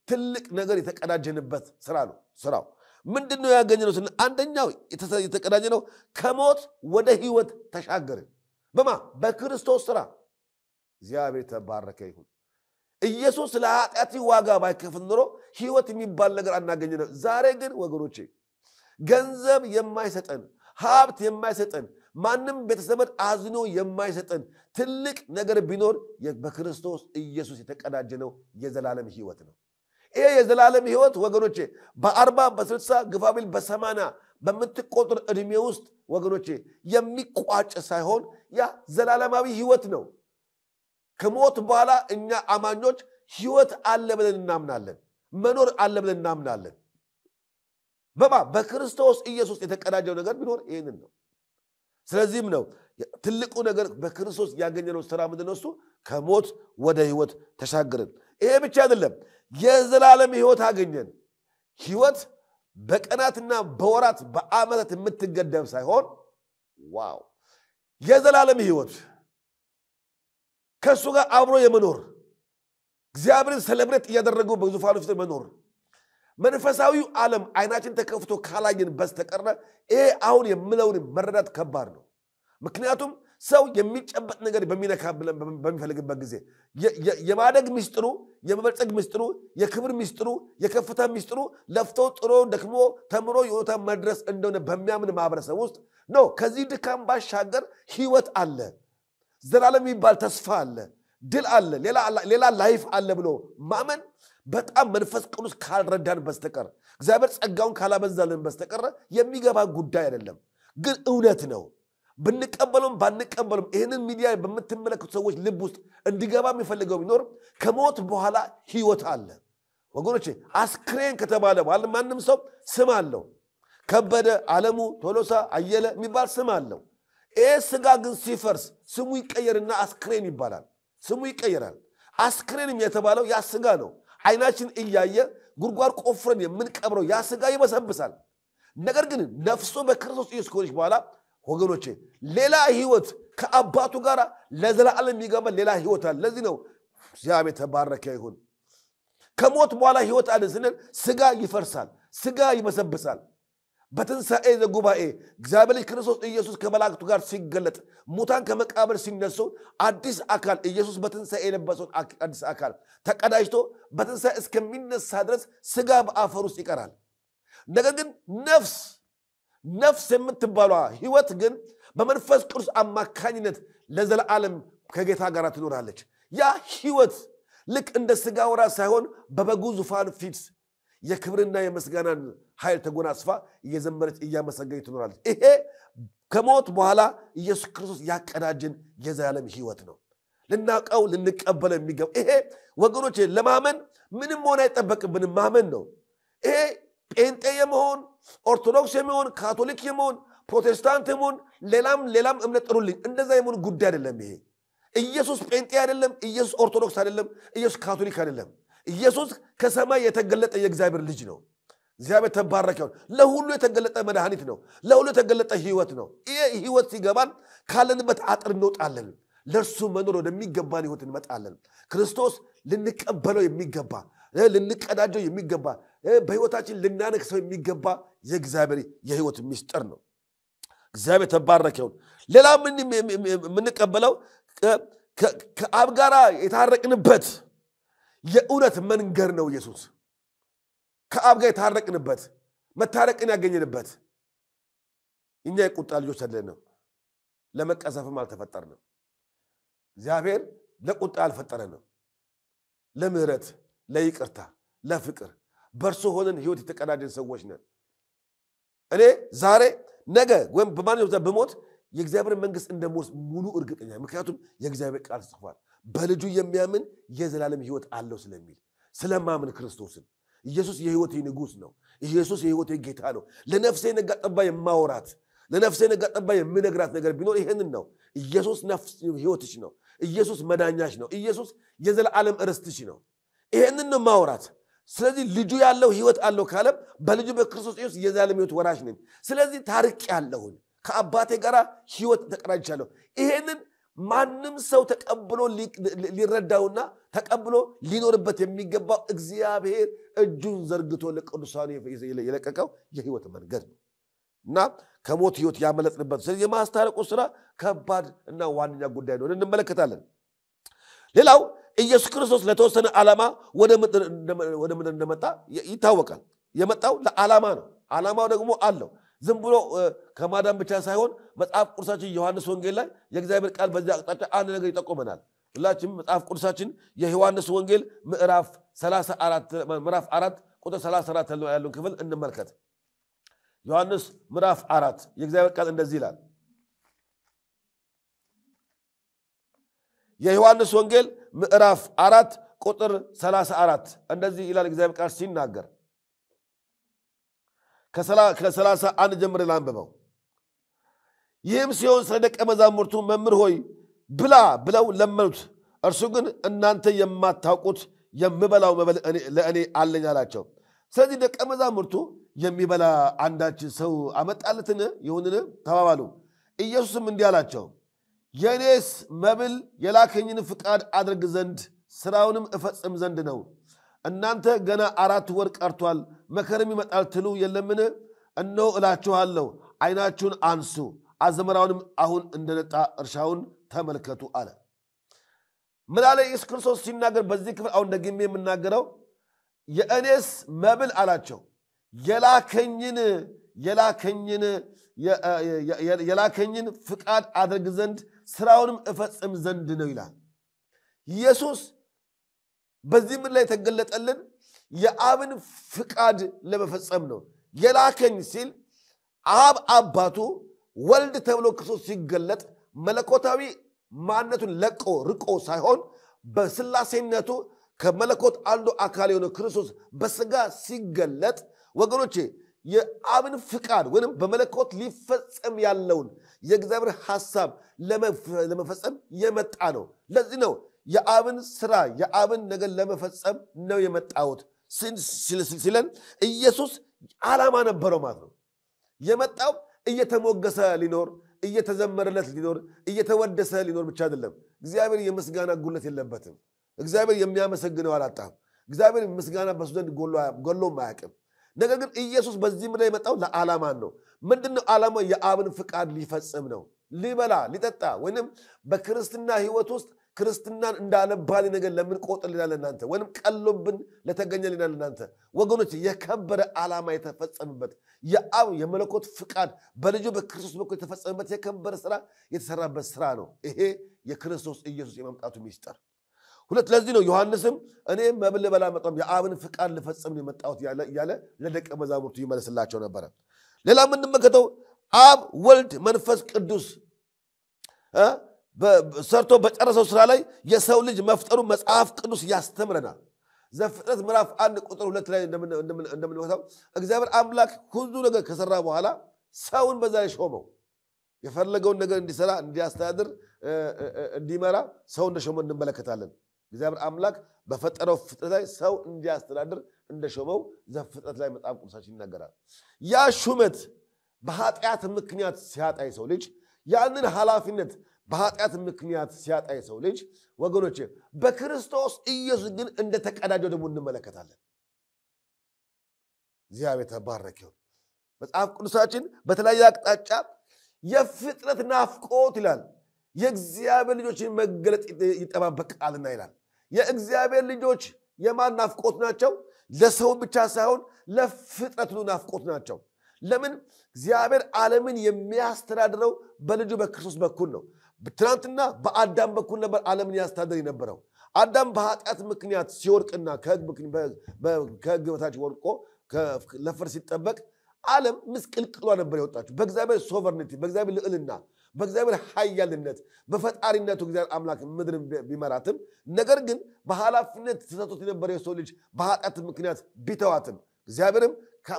S1: ትልቅ ነገር የተቀዳጀንበት ሥራ ነው ሥራው ምንድነው ያገኘነው ስንል አንደኛው የተቀዳጀነው ከሞት ወደ ሕይወት ተሻገርን በክርስቶስ ሥራ እግዚአብሔር ተባረከ ይሁን ኢየሱስ ለኃጢአት ዋጋ ባይከፍል ኖሮ ሕይወት የሚባል ነገር አናገኘንም ዛሬ ግን ወገኖቼ ገንዘብ የማይሰጠን ሀብት የማይሰጠን ማንም ቤተሰብ አዝኖ የማይሰጠን ትልቅ ነገር ቢኖር በክርስቶስ ኢየሱስ የተቀዳጀነው የዘላለም ሕይወት ነው ይሄ የዘላለም ሕይወት ወገኖቼ በ40 በ60 ግፋቢል በ80 በመትቆጥር እድሜ ውስጥ ወገኖቼ የሚቋጭ ሳይሆን ያ ዘላለማዊ ሕይወት ነው ከሞት በኋላ እኛ አማኞች ሕይወት አለ ብለን እናምናለን መኖር አለ ብለን እናምናለን በክርስቶስ ኢየሱስ የተቀዳጀው ነገር ቢኖር ይሄንን ነው ስለዚህም ነው ትልቁ ነገር በክርስቶስ ያገኘነው ሥራ ምንድነው እሱ ከሞት ወደ ሕይወት ተሻገርን ይሄ ብቻ አይደለም የዘላለም ሕይወት አገኘን ሕይወት በቀናትና በወራት በአመታት የምትገደብ ሳይሆን ዋው የዘላለም ሕይወት ከሱ ጋር አብሮ የመኖር እግዚአብሔርን ሰለብሬት ያደረገው በዙፋኑ ፊት መኖር መንፈሳዊው ዓለም አይናችን ተከፍቶ ካላየን በስተቀር ይሄ አሁን የምለውን መረዳት ከባድ ነው ምክንያቱም ሰው የሚጨበጥ ነገር በሚፈልግበት ጊዜ የማደግ ሚስጥሩ የመበልጸግ ሚስጥሩ የክብር ሚስጥሩ የከፍታ ሚስጥሩ ለፍቶ ጥሮ ደክሞ ተምሮ የሆታ መድረስ እንደሆነ በሚያምን ማህበረሰብ ውስጥ ነው ከዚህ ድካም ባሻገር ሕይወት አለ ዘላለም የሚባል ተስፋ አለ ድል አለ ሌላ ላይፍ አለ ብሎ ማመን በጣም መንፈስ ቅዱስ ካልረዳን በስተቀር እግዚአብሔር ጸጋውን ካላበዛልን በስተቀር የሚገባ ጉዳይ አይደለም ግን እውነት ነው ብንቀበሉም ባንቀበሉም ይሄንን ሚዲያ በመተመለከቱ ሰዎች ልብ ውስጥ እንዲገባ የሚፈልገው ቢኖር ከሞት በኋላ ሕይወት አለ ወገኖቼ አስክሬን ከተባለ በኋላ ማንም ሰው ስም አለው ከበደ ዓለሙ ቶሎሳ አየለ የሚባል ስም አለው ስጋ ግን ሲፈርስ ስሙ ይቀየርና አስክሬን ይባላል ስሙ ይቀየራል አስክሬንም የተባለው ያ ስጋ ነው አይናችን እያየ ጉርጓር ቆፍረን የምንቀብረው ያ ስጋ ይበሰብሳል ነገር ግን ነፍሱ በክርስቶስ ኢየሱስ ከሆነች በኋላ ወገኖቼ ሌላ ሕይወት ከአባቱ ጋር ለዘላለም የሚገባ ሌላ ሕይወት አለ ለዚህ ነው እግዚአብሔር ተባረከ ይሁን ከሞት በኋላ ሕይወት አለ ስንል ስጋ ይፈርሳል ስጋ ይበሰብሳል በትንሣኤ ዘጉባኤ እግዚአብሔር ክርስቶስ ኢየሱስ ከመላእክቱ ጋር ሲገለጥ ሙታን ከመቃብር ሲነሱ አዲስ አካል ኢየሱስ በትንሣኤ የለበሰው አዲስ አካል ተቀዳጅቶ በትንሣኤ እስከሚነሳ ድረስ ስጋ በአፈር ውስጥ ይቀራል ነገር ግን ነፍስ የምትባሏ ሕይወት ግን በመንፈስ ቅዱስ አማካኝነት ለዘላለም ከጌታ ጋር ትኖራለች ያ ሕይወት ልክ እንደ ስጋ ወራ ሳይሆን በበጉ ዙፋን ፊት የክብርና የመስጋናን ኃይል ተጎናጽፋ እየዘመረች እያመሰገነች ትኖራለች ይሄ ከሞት በኋላ ኢየሱስ ክርስቶስ ያቀዳጀን የዘላለም ሕይወት ነው ልናቀው ልንቀበል የሚገባ ይሄ ወገኖቼ ለማመን ምንም ሆነ አይጠበቅብንም ማመን ነው ይሄ ጴንጤ የመሆን ኦርቶዶክስ የመሆን ካቶሊክ የመሆን ፕሮቴስታንት የመሆን ሌላም እምነት ጥሩልኝ እንደዛ የመሆን ጉዳይ አይደለም ይሄ ኢየሱስ ጴንጤ አይደለም ኢየሱስ ኦርቶዶክስ አይደለም ኢየሱስ ካቶሊክ አይደለም ኢየሱስ ከሰማይ የተገለጠ የእግዚአብሔር ልጅ ነው እግዚአብሔር ተባረከው ለሁሉ የተገለጠ መድኃኒት ነው ለሁሉ የተገለጠ ህይወት ነው ይሄ ህይወት ሲገባን ካለንበት አጥር እንወጣለን ለርሱ መኖር ወደሚገባን ህይወት እንመጣለን ክርስቶስ ልንቀበለው የሚገባ ልንቀዳጀው የሚገባ በህይወታችን ልናነክሰው የሚገባ የእግዚአብሔር የህይወት ምስጢር ነው እግዚአብሔር ተባረከው ሌላ ምን እንቀበለው ከአብ ጋራ የታረቅንበት የእውነት መንገድ ነው ኢየሱስ ከአብ ጋር የታረቅንበት መታረቅን ያገኘንበት እኛ የቁጣ ልጆች አይደለንም ለመቀሰፍም አልተፈጠርንም እግዚአብሔር ለቁጣ አልፈጠረንም ለምህረት ለይቅርታ ለፍቅር በርሱ ሆነን ህይወት የተቀዳጀን ሰዎች ነን እኔ ዛሬ ነገ ወይም በማንኛውም ዘመን በሞት የእግዚአብሔር መንግስት እንደሞት ሙሉ እርግጠኛ ምክንያቱም የእግዚአብሔር ቃል ጽፏል በልጁ የሚያምን የዘላለም ህይወት አለው ስለሚል ስለማምን ክርስቶስን ኢየሱስ የህይወቴ ንጉስ ነው ኢየሱስ የህይወቴ ጌታ ነው ለነፍሴ ነጋጠባ የማወራት ለነፍሴ ነጋጠባ የምነግራት ነገር ቢኖር ይሄንን ነው ኢየሱስ ነፍስ ህይወትሽ ነው ኢየሱስ መዳኛሽ ነው ኢየሱስ የዘላለም ርስትሽ ነው ይሄንን ነው ማወራት ስለዚህ ልጁ ያለው ህይወት አለው ካለ በልጁ በክርስቶስ ኢየሱስ የዘላለም ህይወት ወራሽ ነኝ ስለዚህ ታርቅ ያለው ከአባቴ ጋራ ህይወት ተቀዳጅቻለሁ ይሄንን ማንም ሰው ተቀብሎ ሊረዳውና ተቀብሎ ሊኖርበት የሚገባው እግዚአብሔር እጁን ዘርግቶ ለቅዱሳኑ የለቀቀው የህይወት መንገድ ነውና ከሞት ህይወት ያመለጥንበት ስለዚህ የማስታረቁ ስራ ከባድ እና ዋንኛ ጉዳይ ነው እንመለከታለን ሌላው ኢየሱስ ክርስቶስ ለተወሰነ ዓላማ ወደ ምድር እንደመጣ ይታወቃል የመጣው ለዓላማ ነው ዓላማው ደግሞ አለው ዝም ብሎ ከማዳን ብቻ ሳይሆን መጽሐፍ ቅዱሳችን ዮሐንስ ወንጌል ላይ የእግዚአብሔር ቃል በዚያ አቅጣጫ አንድ ነገር ይጠቆመናል ሁላችንም መጽሐፍ ቅዱሳችን የዮሐንስ ወንጌል ምዕራፍ 4 ቁጥር 34 ያለውን ክፍል እንመልከት ዮሐንስ ምዕራፍ 4 የእግዚአብሔር ቃል እንደዚህ ይላል የዮሐንስ ወንጌል ምዕራፍ 4 ቁጥር 34 እንደዚህ ይላል እግዚአብሔር ቃል ሲናገር ከ31 ጀምሮ ላንብበው ይህም ሲሆን ስለደቀ መዛሙርቱ መምህር ሆይ ብላ ብለው ለመኑት እርሱ ግን እናንተ የማታውቁት የምበላው መብል ለእኔ አለኝ አላቸው ስለዚህ ደቀ መዛሙርቱ የሚበላ አንዳች ሰው አመጣለትን ይሁንን ተባባሉ ኢየሱስም እንዲህ አላቸው የኔስ መብል የላከኝን ፍቃድ አድርግ ዘንድ ስራውንም እፈጽም ዘንድ ነው እናንተ ገና 4 ወር ቀርቷል መከረም ይመጣል ትሉ የለምን እነሆ እላችኋለሁ አይናችሁን አንሱ አዝመራውንም አሁን እንደነጣ እርሻውን ተመልከቱ አለ ምን አለ ኢየሱስ ክርስቶስ ሲናገር በዚህ ክፍል አሁን ደግሜ የምናገረው የእኔስ መብል አላቸው የላከኝን ፍቃድ አድርግ ዘንድ ስራውንም እፈጽም ዘንድ ነው ይላል ኢየሱስ በዚህ ምን ላይ ተገለጠልን የአብን ፍቃድ ለመፈጸም ነው የላከኝ ሲል አብ አባቱ ወልድ ተብሎ ክርስቶስ ሲገለጥ መለኮታዊ ማንነቱን ለቆ ርቆ ሳይሆን በስላሴነቱ ከመለኮት አንዱ አካል የሆነ ክርስቶስ በስጋ ሲገለጥ ወገኖቼ የአብን ፍቃድ ወይንም በመለኮት ሊፈጸም ያለውን የእግዚአብሔር ሐሳብ ለመፈጸም የመጣ ነው ለዚህ ነው የአብን ስራ የአብን ነገር ለመፈጸም ነው የመጣውት ሲለን ኢየሱስ ዓላማ ነበረው ማለት ነው የመጣው እየተሞገሰ ሊኖር እየተዘመረለት ሊኖር እየተወደሰ ሊኖር ብቻ አይደለም እግዚአብሔር የምስጋና ጉለት የለበትም እግዚአብሔር የሚያመሰግነው አላጣም እግዚአብሔር ምስጋና በሱ ዘንድ ጎሎ ማያቀም ነገር ግን ኢየሱስ በዚህ ምድር የመጣው ለዓላማ ነው ምንድነው ዓላማው የአብን ፍቃድ ሊፈጽም ነው ሊበላ ሊጠጣ ወይንም በክርስትና ህይወት ውስጥ ክርስትናን እንዳለባሊ ነገር ለምን ቆጥልናል እናንተ ወይንም ቀሎብን ለተገኘልናል እናንተ ወገኖች የከበረ ዓላማ የተፈጸመበት የአብ የመለኮት ፍቃድ በልጁ በክርስቶስ በኩል የተፈጸመበት የከበረ ስራ የተሰራበት ስራ ነው ይሄ የክርስቶስ ኢየሱስ የመምጣቱ ሚስጥር ሁለት ለዚህ ነው ዮሐንስም እኔ መብል ልበላ መጣሁ የአብን ፍቃድ ልፈጽም ነው የመጣሁት ያለ ለደቀ መዛሙርቱ ይመልስላቸው ነበር ሌላ ምን እንመከተው አብ ወልድ መንፈስ ቅዱስ ሰርቶ በጨረሰው ስራ ላይ የሰው ልጅ መፍጠሩ መጽሐፍ ቅዱስ ያስተምረናል ዘፍጥረት ምዕራፍ 1 ቁጥር 2 ላይ እንደምንወጣው እግዚአብሔር አምላክ ሁሉ ነገር ከሰራ በኋላ ሰውን በዛ ላይ ሾመው የፈለገውን ነገር እንዲሰራ እንዲያስተዳድር እንዲመራ ሰው እንደሾመው እንመለከታለን እግዚአብሔር አምላክ በፈጠረው ፍጥረት ላይ ሰው እንዲያስተዳድር እንደሾመው ዘፍጥረት ላይ መጽሐፍ ቅዱሳችን ይናገራል። ያ ሹመት በኃጢአት ምክንያት ሲያጣ ሰው ልጅ ያንን ኃላፊነት በኃጢአት ምክንያት ሲያጣ ሰው ልጅ ወገኖቼ በክርስቶስ ኢየሱስ ግን እንደተቀዳጀው ደግሞ እንመለከታለን። እግዚአብሔር ተባረከ ይሁን። መጽሐፍ ቅዱሳችን በተለያየ አቅጣጫ የፍጥረት ናፍቆት ይላል የእግዚአብሔር ልጆችን መገለጥ ይጠባበቃልና ይላል። የእግዚአብሔር ልጆች የማን ናፍቆት ናቸው? ለሰው ብቻ ሳይሆን ለፍጥረት ሁሉ ናፍቆት ናቸው። ለምን? እግዚአብሔር ዓለምን የሚያስተዳድረው በልጁ በክርስቶስ በኩል ነው። ትናንትና በአዳም በኩል ነበር ዓለምን ያስተዳድር የነበረው። አዳም በኃጢአት ምክንያት ሲወድቅና ከሕግ በታች ወድቆ ለፍርድ ሲጠበቅ ዓለም ምስቅልቅሏ ነበር የወጣችው። በእግዚአብሔር ሶቨርኒቲ፣ በእግዚአብሔር ልዕልና፣ በእግዚአብሔር ኃያልነት፣ በፈጣሪነቱ እግዚአብሔር አምላክ ምድርን ቢመራትም ነገር ግን በኃላፊነት ተሰጥቶት የነበረ የሰው ልጅ በኃጢአት ምክንያት ቢተዋትም እግዚአብሔርም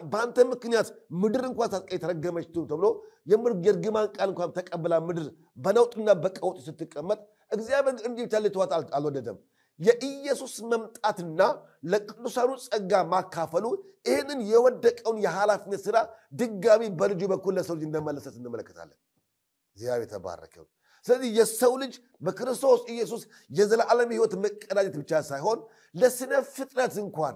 S1: በአንተ ምክንያት ምድር እንኳን የተረገመች ትሁን ተብሎ የእርግማን ቃል እንኳን ተቀብላ ምድር በነውጥና በቀውጥ ስትቀመጥ እግዚአብሔር እንዲህ ተልተዋት አልወደደም። የኢየሱስ መምጣትና ለቅዱሳኑ ጸጋ ማካፈሉ ይህንን የወደቀውን የኃላፊነት ሥራ ድጋሚ በልጁ በኩል ለሰው ልጅ እንደመለሰት እንመለከታለን። እግዚአብሔር ተባረከ ይሁን። ስለዚህ የሰው ልጅ በክርስቶስ ኢየሱስ የዘላለም ሕይወት መቀዳጀት ብቻ ሳይሆን ለስነ ፍጥረት እንኳን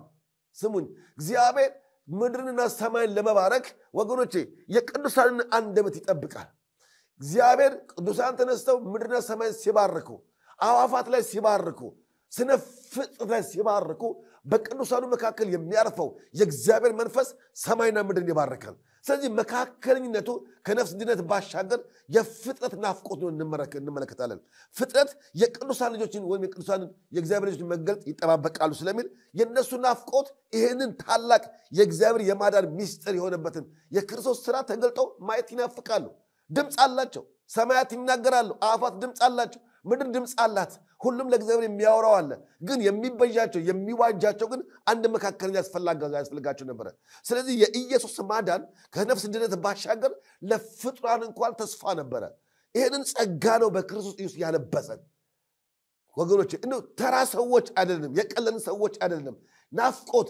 S1: ስሙኝ እግዚአብሔር ምድርንና ሰማይን ለመባረክ ወገኖቼ የቅዱሳንን አንደበት ይጠብቃል። እግዚአብሔር ቅዱሳን ተነስተው ምድርና ሰማይን ሲባርኩ፣ አዋፋት ላይ ሲባርኩ፣ ስነ ፍጥረት ላይ ሲባርኩ በቅዱሳኑ መካከል የሚያርፈው የእግዚአብሔር መንፈስ ሰማይና ምድርን ይባርካል። ስለዚህ መካከለኝነቱ ከነፍስ ድነት ባሻገር የፍጥረት ናፍቆት ነው እንመለከታለን። ፍጥረት የቅዱሳን ልጆችን ወይም የቅዱሳን የእግዚአብሔር ልጆችን መገለጥ ይጠባበቃሉ ስለሚል የነሱ ናፍቆት ይህንን ታላቅ የእግዚአብሔር የማዳን ሚስጥር የሆነበትን የክርስቶስ ሥራ ተገልጠው ማየት ይናፍቃሉ። ድምፅ አላቸው። ሰማያት ይናገራሉ። አፋት ድምፅ አላቸው። ምድር ድምፅ አላት። ሁሉም ለእግዚአብሔር የሚያወራው አለ። ግን የሚበጃቸው የሚዋጃቸው ግን አንድ መካከለኛ ያስፈልጋቸው ነበረ። ስለዚህ የኢየሱስ ማዳን ከነፍስ ድነት ባሻገር ለፍጡራን እንኳን ተስፋ ነበረ። ይህንን ጸጋ ነው በክርስቶስ ኢየሱስ ያለበሰን ወገኖች። እንደው ተራ ሰዎች አይደለም፣ የቀለን ሰዎች አይደለም። ናፍቆት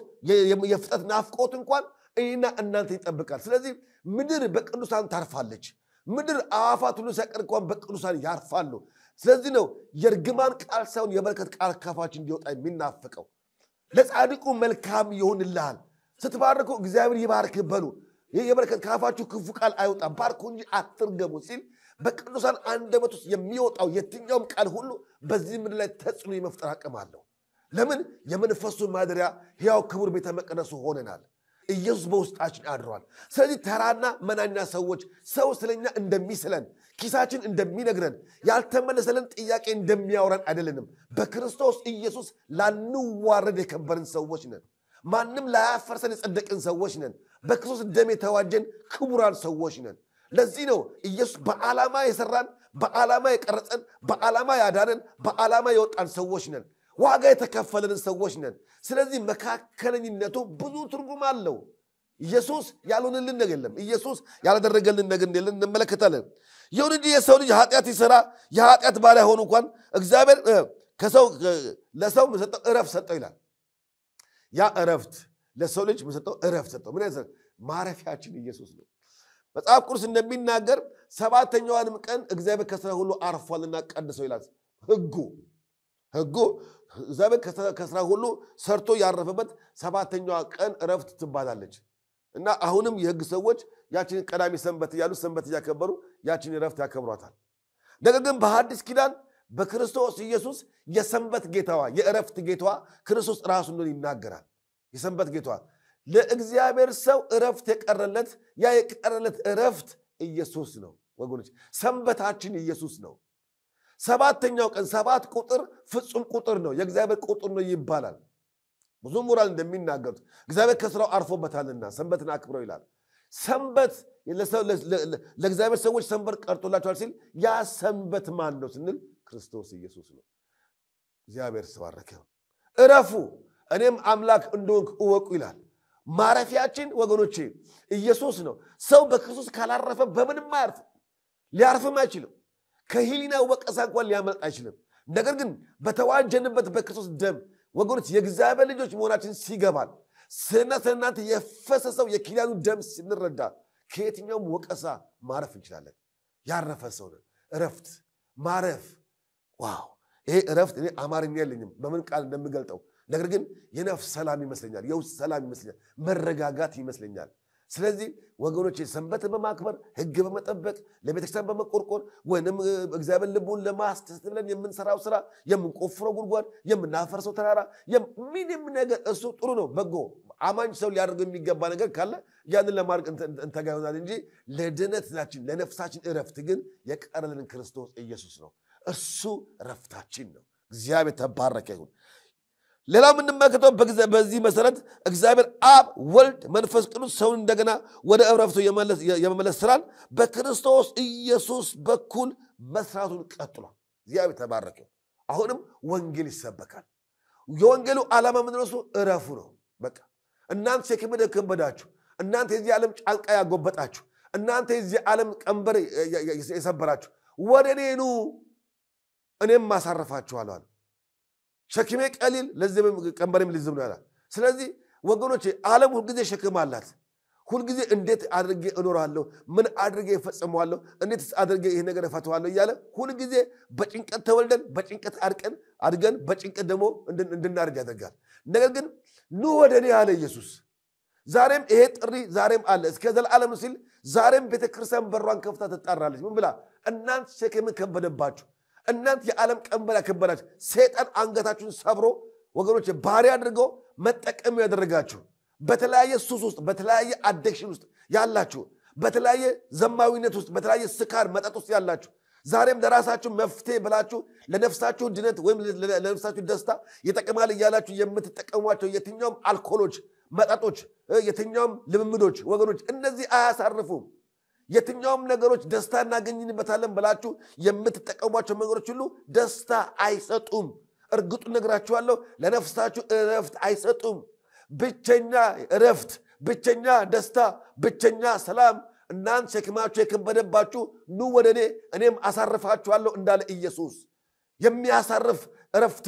S1: የፍጥረት ናፍቆት እንኳን እኔና እናንተ ይጠብቃል። ስለዚህ ምድር በቅዱሳን ታርፋለች። ምድር አዋፋት ሁሉ ሳይቀር እንኳን በቅዱሳን ያርፋሉ። ስለዚህ ነው የርግማን ቃል ሳይሆን የበረከት ቃል ካፋችን እንዲወጣ የሚናፍቀው። ለጻድቁ መልካም ይሆንልሃል፣ ስትባርኩ እግዚአብሔር ይባርክ በሉ። የበረከት ካፋችሁ ክፉ ቃል አይወጣ፣ ባርኩ እንጂ አትርገሙ ሲል በቅዱሳን አንደበት ውስጥ የሚወጣው የትኛውም ቃል ሁሉ በዚህ ምድር ላይ ተጽዕኖ የመፍጠር አቅም አለው። ለምን? የመንፈሱ ማደሪያ ሕያው ክቡር ቤተ መቅደሱ ሆነናል። ኢየሱስ በውስጣችን አድሯል። ስለዚህ ተራና መናኛ ሰዎች ሰው ስለኛ እንደሚስለን ኪሳችን እንደሚነግረን ያልተመለሰልን ጥያቄ እንደሚያወራን አይደለንም። በክርስቶስ ኢየሱስ ላንዋረድ የከበርን ሰዎች ነን። ማንም ላያፈርሰን የጸደቅን ሰዎች ነን። በክርስቶስ ደም የተዋጀን ክቡራን ሰዎች ነን። ለዚህ ነው ኢየሱስ በዓላማ የሰራን፣ በዓላማ የቀረጸን፣ በዓላማ ያዳነን፣ በዓላማ የወጣን ሰዎች ነን። ዋጋ የተከፈለን ሰዎች ነን። ስለዚህ መካከለኝነቱ ብዙ ትርጉም አለው። ኢየሱስ ያልሆነልን ነገር የለም። ኢየሱስ ያላደረገልን ነገር የለም እንመለከታለን። ይሁን እንጂ የሰው ልጅ ኃጢአት ይሰራ የኃጢአት ባሪያ ሆኖ እንኳን እግዚአብሔር ለሰው መሰጠው እረፍት ሰጠው ይላል። ያ እረፍት ለሰው ልጅ መሰጠው እረፍት ሰጠው። ምን ያዘ? ማረፊያችን ኢየሱስ ነው። መጽሐፍ ቅዱስ እንደሚናገር ሰባተኛዋንም ቀን እግዚአብሔር ከሥራ ሁሉ አርፏልና ቀድሰው ይላል። ሕጉ እግዚአብሔር ከሥራ ሁሉ ሰርቶ ያረፈበት ሰባተኛዋ ቀን እረፍት ትባላለች። እና አሁንም የሕግ ሰዎች ያችን ቀዳሚ ሰንበት እያሉ ሰንበት እያከበሩ ያችን እረፍት ያከብሯታል። ነገር ግን በሐዲስ ኪዳን በክርስቶስ ኢየሱስ የሰንበት ጌታዋ የእረፍት ጌታዋ ክርስቶስ ራሱ እንደሆነ ይናገራል። የሰንበት ጌታዋ ለእግዚአብሔር ሰው እረፍት የቀረለት ያ የቀረለት እረፍት ኢየሱስ ነው ወገኖች። ሰንበታችን ኢየሱስ ነው። ሰባተኛው ቀን 7 ቁጥር ፍጹም ቁጥር ነው፣ የእግዚአብሔር ቁጥር ነው ይባላል። ብዙ ምሁራን እንደሚናገሩት እግዚአብሔር ከሥራው አርፎበታልና ሰንበትን አክብረው ይላል። ሰንበት ለእግዚአብሔር ሰዎች ሰንበት ቀርቶላቸዋል ሲል ያ ሰንበት ማን ነው ስንል ክርስቶስ ኢየሱስ ነው። እግዚአብሔር ተባረከ። እረፉ እኔም አምላክ እንደሆንኩ እወቁ ይላል። ማረፊያችን ወገኖቼ ኢየሱስ ነው። ሰው በክርስቶስ ካላረፈ በምንም አያርፍም፣ ሊያርፍም አይችልም። ከህሊና ወቀሳ እንኳን ሊያመልጥ አይችልም። ነገር ግን በተዋጀንበት በክርስቶስ ደም ወገኖች የእግዚአብሔር ልጆች መሆናችን ሲገባል ስለናንተ የፈሰሰው የኪዳኑ ደም ስንረዳ ከየትኛውም ወቀሳ ማረፍ እንችላለን። ያረፈ ሰው ነው እረፍት ማረፍ ዋው ይሄ እረፍት እኔ አማርኛ የለኝም በምን ቃል እንደምገልጠው ነገር ግን የነፍስ ሰላም ይመስለኛል የውስጥ ሰላም ይመስለኛል መረጋጋት ይመስለኛል። ስለዚህ ወገኖች ሰንበትን በማክበር ሕግ በመጠበቅ ለቤተክርስቲያን በመቆርቆር ወይንም እግዚአብሔር ልቡን ለማስተስት ብለን የምንሰራው ስራ የምንቆፍረው ጉድጓድ የምናፈርሰው ተራራ ምንም ነገር እሱ ጥሩ ነው በጎ አማኝ ሰው ሊያደርገው የሚገባ ነገር ካለ ያንን ለማድረግ እንተጋ ይሆናል እንጂ ለድነታችን ለነፍሳችን እረፍት ግን የቀረልን ክርስቶስ ኢየሱስ ነው። እሱ እረፍታችን ነው። እግዚአብሔር ተባረከ ይሁን። ሌላው የምንመለከተው በዚህ መሰረት እግዚአብሔር አብ ወልድ መንፈስ ቅዱስ ሰውን እንደገና ወደ እረፍቱ የመመለስ ስራን በክርስቶስ ኢየሱስ በኩል መስራቱን ቀጥሏል። እግዚአብሔር ተባረከ። አሁንም ወንጌል ይሰበካል። የወንጌሉ ዓላማ ምንድነው? እረፉ ነው። በቃ እናንተ ሸክም የከበዳችሁ እናንተ የዚህ ዓለም ጫንቃ ያጎበጣችሁ እናንተ የዚህ ዓለም ቀንበር የሰበራችሁ ወደ እኔ ኑ እኔም ማሳረፋችኋለሁ። ሸክሜ ቀሊል ለዘበም ቀንበሬም ልዝብ ነው ያለው። ስለዚህ ወገኖቼ ዓለም ሁሉ ጊዜ ሸክም አላት። ሁሉ ጊዜ እንዴት አድርጌ እኖራለሁ ምን አድርጌ እፈጽመዋለሁ እንዴት አድርጌ ይሄ ነገር እፈታዋለሁ እያለ ሁሉ ጊዜ በጭንቀት ተወልደን በጭንቀት አድገን በጭንቀት ደግሞ እንድናርግ ያደርጋል። ነገር ግን ኑ ወደ እኔ አለ ኢየሱስ። ዛሬም ይሄ ጥሪ ዛሬም አለ እስከ ዘላለም ሲል ዛሬም ቤተክርስቲያን በሯን ከፍታ ትጣራለች። ምን ብላ? እናንተ ሸክም ከበደባችሁ እናንተ የዓለም ቀንበር ያከበዳችሁ ሰይጣን አንገታችሁን ሰብሮ ወገኖች ባሪያ አድርገው መጠቀም ያደረጋችሁ በተለያየ ሱስ ውስጥ በተለያየ አዲክሽን ውስጥ ያላችሁ በተለያየ ዘማዊነት ውስጥ በተለያየ ስካር መጠጥ ውስጥ ያላችሁ ዛሬም ለራሳችሁ መፍትሄ ብላችሁ ለነፍሳችሁ ድነት ወይም ለነፍሳችሁ ደስታ ይጠቅማል እያላችሁ የምትጠቀሟቸው የትኛውም አልኮሎች መጠጦች የትኛውም ልምምዶች ወገኖች እነዚህ አያሳርፉም። የትኛውም ነገሮች ደስታ እናገኝበታለን ብላችሁ የምትጠቀሟቸው ነገሮች ሁሉ ደስታ አይሰጡም። እርግጡን ነግራችኋለሁ ለነፍሳችሁ እረፍት አይሰጡም። ብቸኛ እረፍት ብቸኛ ደስታ ብቸኛ ሰላም እናንተ ሸክማችሁ የከበደባችሁ ኑ ወደ እኔ እኔም አሳርፋችኋለሁ እንዳለ ኢየሱስ የሚያሳርፍ እረፍት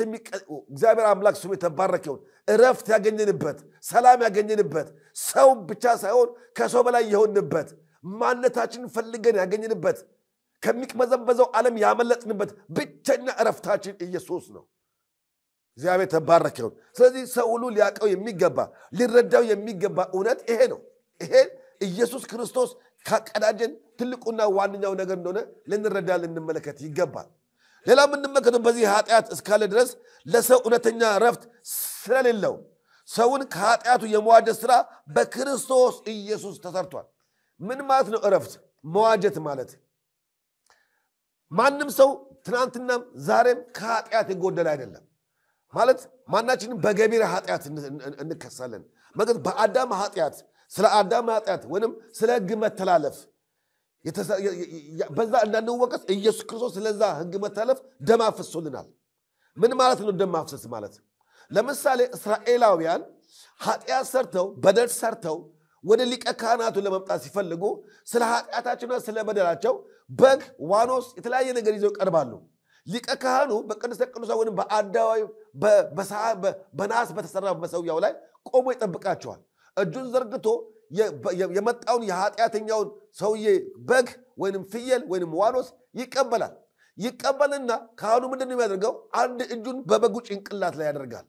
S1: እግዚአብሔር አምላክ ስሙ የተባረከ ይሁን። እረፍት ያገኘንበት ሰላም ያገኘንበት ሰው ብቻ ሳይሆን ከሰው በላይ የሆንበት ማንነታችንን ፈልገን ያገኘንበት ከሚቅበዘበዘው ዓለም ያመለጥንበት ብቸኛ እረፍታችን ኢየሱስ ነው። እግዚአብሔር ተባረከ ይሁን። ስለዚህ ሰው ሁሉ ሊያቀው የሚገባ ሊረዳው የሚገባ እውነት ይሄ ነው። ይሄ ኢየሱስ ክርስቶስ ካቀዳጀን ትልቁና ዋንኛው ነገር እንደሆነ ልንረዳ ልንመለከት ይገባል። ሌላ የምንመለከተው በዚህ ኃጢአት እስካለ ድረስ ለሰው እውነተኛ እረፍት ስለሌለው ሰውን ከኃጢአቱ የመዋጀት ሥራ በክርስቶስ ኢየሱስ ተሰርቷል። ምን ማለት ነው? እረፍት መዋጀት ማለት ማንም ሰው ትናንትናም ዛሬም ከኃጢአት የጎደለ አይደለም ማለት ማናችንም በገቢር ኃጢአት እንከሳለን ማለት በአዳም ኃጢአት ስለ አዳም ኃጢአት ወይንም ስለ ሕግ መተላለፍ በዛ እንዳንወቀስ ኢየሱስ ክርስቶስ ስለዛ ሕግ መተላለፍ ደም አፍስሶልናል። ምን ማለት ነው ደም ማፍሰስ ማለት? ለምሳሌ እስራኤላውያን ኃጢአት ሰርተው በደል ሰርተው ወደ ሊቀ ካህናቱ ለመምጣት ሲፈልጉ ስለ ኃጢአታቸውና ስለ በደላቸው በግ ዋኖስ የተለያየ ነገር ይዘው ቀርባሉ። ሊቀ ካህኑ በቅድስተ ቅዱሳን ወይም በአደባባይ በናስ በተሰራ መሠዊያው ላይ ቆሞ ይጠብቃቸዋል። እጁን ዘርግቶ የመጣውን የኃጢአተኛውን ሰውዬ በግ ወይንም ፍየል ወይንም ዋኖስ ይቀበልና ካህኑ ምንድነው የሚያደርገው? አንድ እጁን በበጉ ጭንቅላት ላይ ያደርጋል፣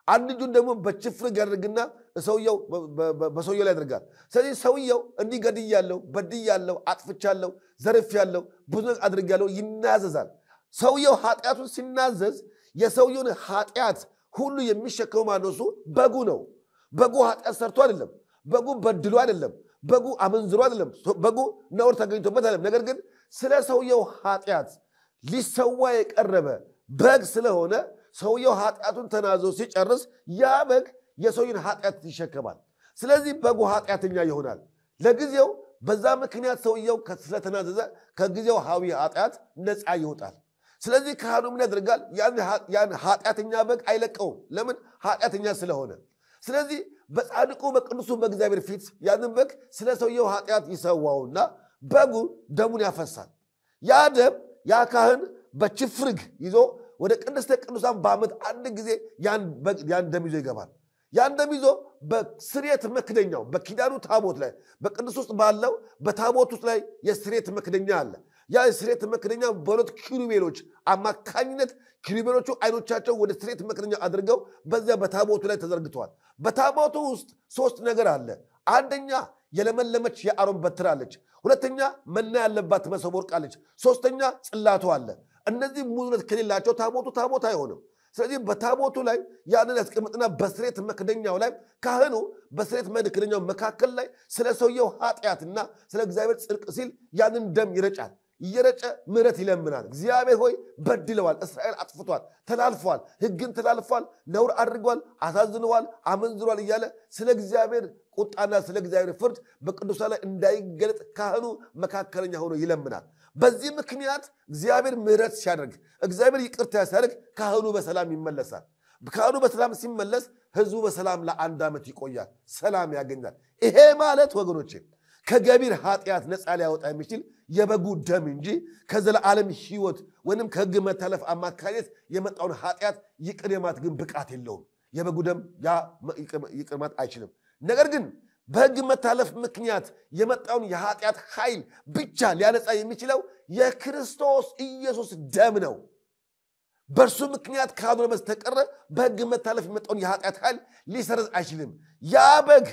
S1: አንድ እጁን ደግሞ በችፍርግ ያደርግና በሰውየው ላይ ያደርጋል። ስለዚህ ሰውየው እንዲህ ገድያለሁ፣ በድያለሁ፣ አጥፍቻለሁ፣ ዘርፌያለሁ፣ ብዙ አድርጌያለሁ ይናዘዛል። ሰውየው ኃጢአቱን ሲናዘዝ የሰውየውን ኃጢአት ሁሉ የሚሸከመው ማነሱ በጉ ነው። በጉ ኃጢአት ሰርቶ አይደለም፣ በጉ በድሎ አይደለም፣ በጉ አመንዝሮ አይደለም፣ በጉ ነውር ተገኝቶበት አይደለም። ነገር ግን ስለ ሰውየው ኃጢአት ሊሰዋ የቀረበ በግ ስለሆነ ሰውየው ኃጢአቱን ተናዞ ሲጨርስ ያ በግ የሰውየውን ኃጢአት ይሸከማል። ስለዚህ በጉ ኃጢአተኛ ይሆናል። ለጊዜው በዛ ምክንያት ሰውየው ስለተናዘዘ ከጊዜው ሐዊ ኃጢአት ነፃ ይወጣል። ስለዚህ ካህኑ ምን ያደርጋል? ያን ኃጢአተኛ በግ አይለቀውም። ለምን? ኃጢአተኛ ስለሆነ። ስለዚህ በጻድቁ በቅዱሱ በእግዚአብሔር ፊት ያንን በግ ስለ ሰውየው ኃጢአት ይሰዋውና በጉ ደሙን ያፈሳል። ያ ደም ያ ካህን በችፍርግ ይዞ ወደ ቅድስተ ቅዱሳን በዓመት አንድ ጊዜ ያን ደም ይዞ ይገባል። ያን ደም ይዞ በስርየት መክደኛው በኪዳኑ ታቦት ላይ በቅዱስ ውስጥ ባለው በታቦት ውስጥ ላይ የስርየት መክደኛ አለ። ያ የስርየት መክደኛ በሁለት ኪሩቤሎች አማካኝነት ኪሩቤሎቹ አይኖቻቸው ወደ ስርየት መክደኛ አድርገው በዚያ በታቦቱ ላይ ተዘርግተዋል። በታቦቱ ውስጥ ሶስት ነገር አለ። አንደኛ የለመለመች የአሮን በትር አለች። ሁለተኛ መና ያለባት መሶበ ወርቅ አለች። ሶስተኛ ጽላቱ አለ። እነዚህ ሙሉነት ከሌላቸው ታቦት አይሆንም። ስለዚህ በታቦቱ ላይ ያንን ያስቀምጥና በስርየት መክደኛው ላይ ካህኑ በስርየት መክደኛው መካከል ላይ ስለ ሰውየው ኃጢአትና ስለ እግዚአብሔር ጽድቅ ሲል ያንን ደም ይረጫል። እየረጨ ምሕረት ይለምናል። እግዚአብሔር ሆይ በድለዋል፣ እስራኤል አጥፍቷል፣ ተላልፏል፣ ሕግን ተላልፏል፣ ነውር አድርጓል፣ አሳዝነዋል፣ አመንዝሯል እያለ ስለ እግዚአብሔር ቁጣና ስለ እግዚአብሔር ፍርድ በቅዱሳን ላይ እንዳይገለጥ ካህኑ መካከለኛ ሆኖ ይለምናል። በዚህ ምክንያት እግዚአብሔር ምሕረት ሲያደርግ እግዚአብሔር ይቅርታ ሲያደርግ ካህኑ በሰላም ይመለሳል። ካህኑ በሰላም ሲመለስ ሕዝቡ በሰላም ለአንድ ዓመት ይቆያል፣ ሰላም ያገኛል። ይሄ ማለት ወገኖቼ ከገቢር ኃጢአት ነፃ ሊያወጣ የሚችል የበጉ ደም እንጂ ከዘላለም ሕይወት ወይንም ከሕግ መታለፍ አማካኝነት የመጣውን ኃጢአት ይቅር የማለት ግን ብቃት የለውም። የበጉ ደም ይቅር ማለት አይችልም። ነገር ግን በሕግ መታለፍ ምክንያት የመጣውን የኃጢአት ኃይል ብቻ ሊያነጻ የሚችለው የክርስቶስ ኢየሱስ ደም ነው። በእርሱ ምክንያት ካልሆነ በስተቀር በሕግ መታለፍ የመጣውን የኃጢአት ኃይል ሊሰርዝ አይችልም። ያ በግ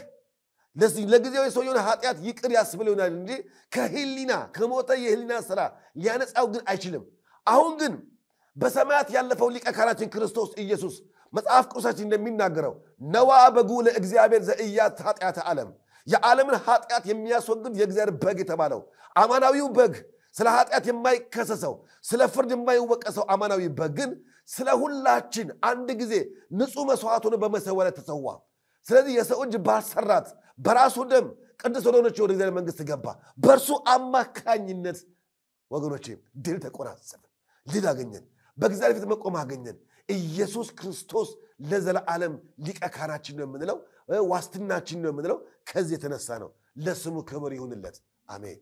S1: ለጊዜው የሰውየውን ኃጢአት ይቅር ያስብል ይሆናል እንጂ ከህሊና ከሞተ የህሊና ሥራ ሊያነጻው ግን አይችልም። አሁን ግን በሰማያት ያለፈው ሊቀ ካህናችን ክርስቶስ ኢየሱስ መጽሐፍ ቅዱሳችን እንደሚናገረው ነዋ በጉ ለእግዚአብሔር ዘኢያት ኃጢአተ ዓለም የዓለምን ኃጢአት የሚያስወግድ የእግዚአብሔር በግ የተባለው አማናዊው በግ ስለ ኃጢአት የማይከሰሰው ስለ ፍርድ የማይወቀሰው አማናዊ በግ ግን ስለ ሁላችን አንድ ጊዜ ንጹሕ መስዋዕት ሆኖ በመሰዊያው ላይ ተሰዋ። ስለዚህ የሰው እጅ ባሰራት በራሱ ደም ቅድስት ወደሆነች ወደ እግዚአብሔር መንግሥት ገባ። በእርሱ አማካኝነት ወገኖቼ ድል ተቆናጸፍን፣ ድል አገኘን፣ በእግዚአብሔር ፊት መቆም አገኘን። ኢየሱስ ክርስቶስ ለዘላለም ሊቀ ካህናችን ነው የምንለው፣ ዋስትናችን ነው የምንለው ከዚህ የተነሳ ነው። ለስሙ ክብር ይሁንለት። አሜን።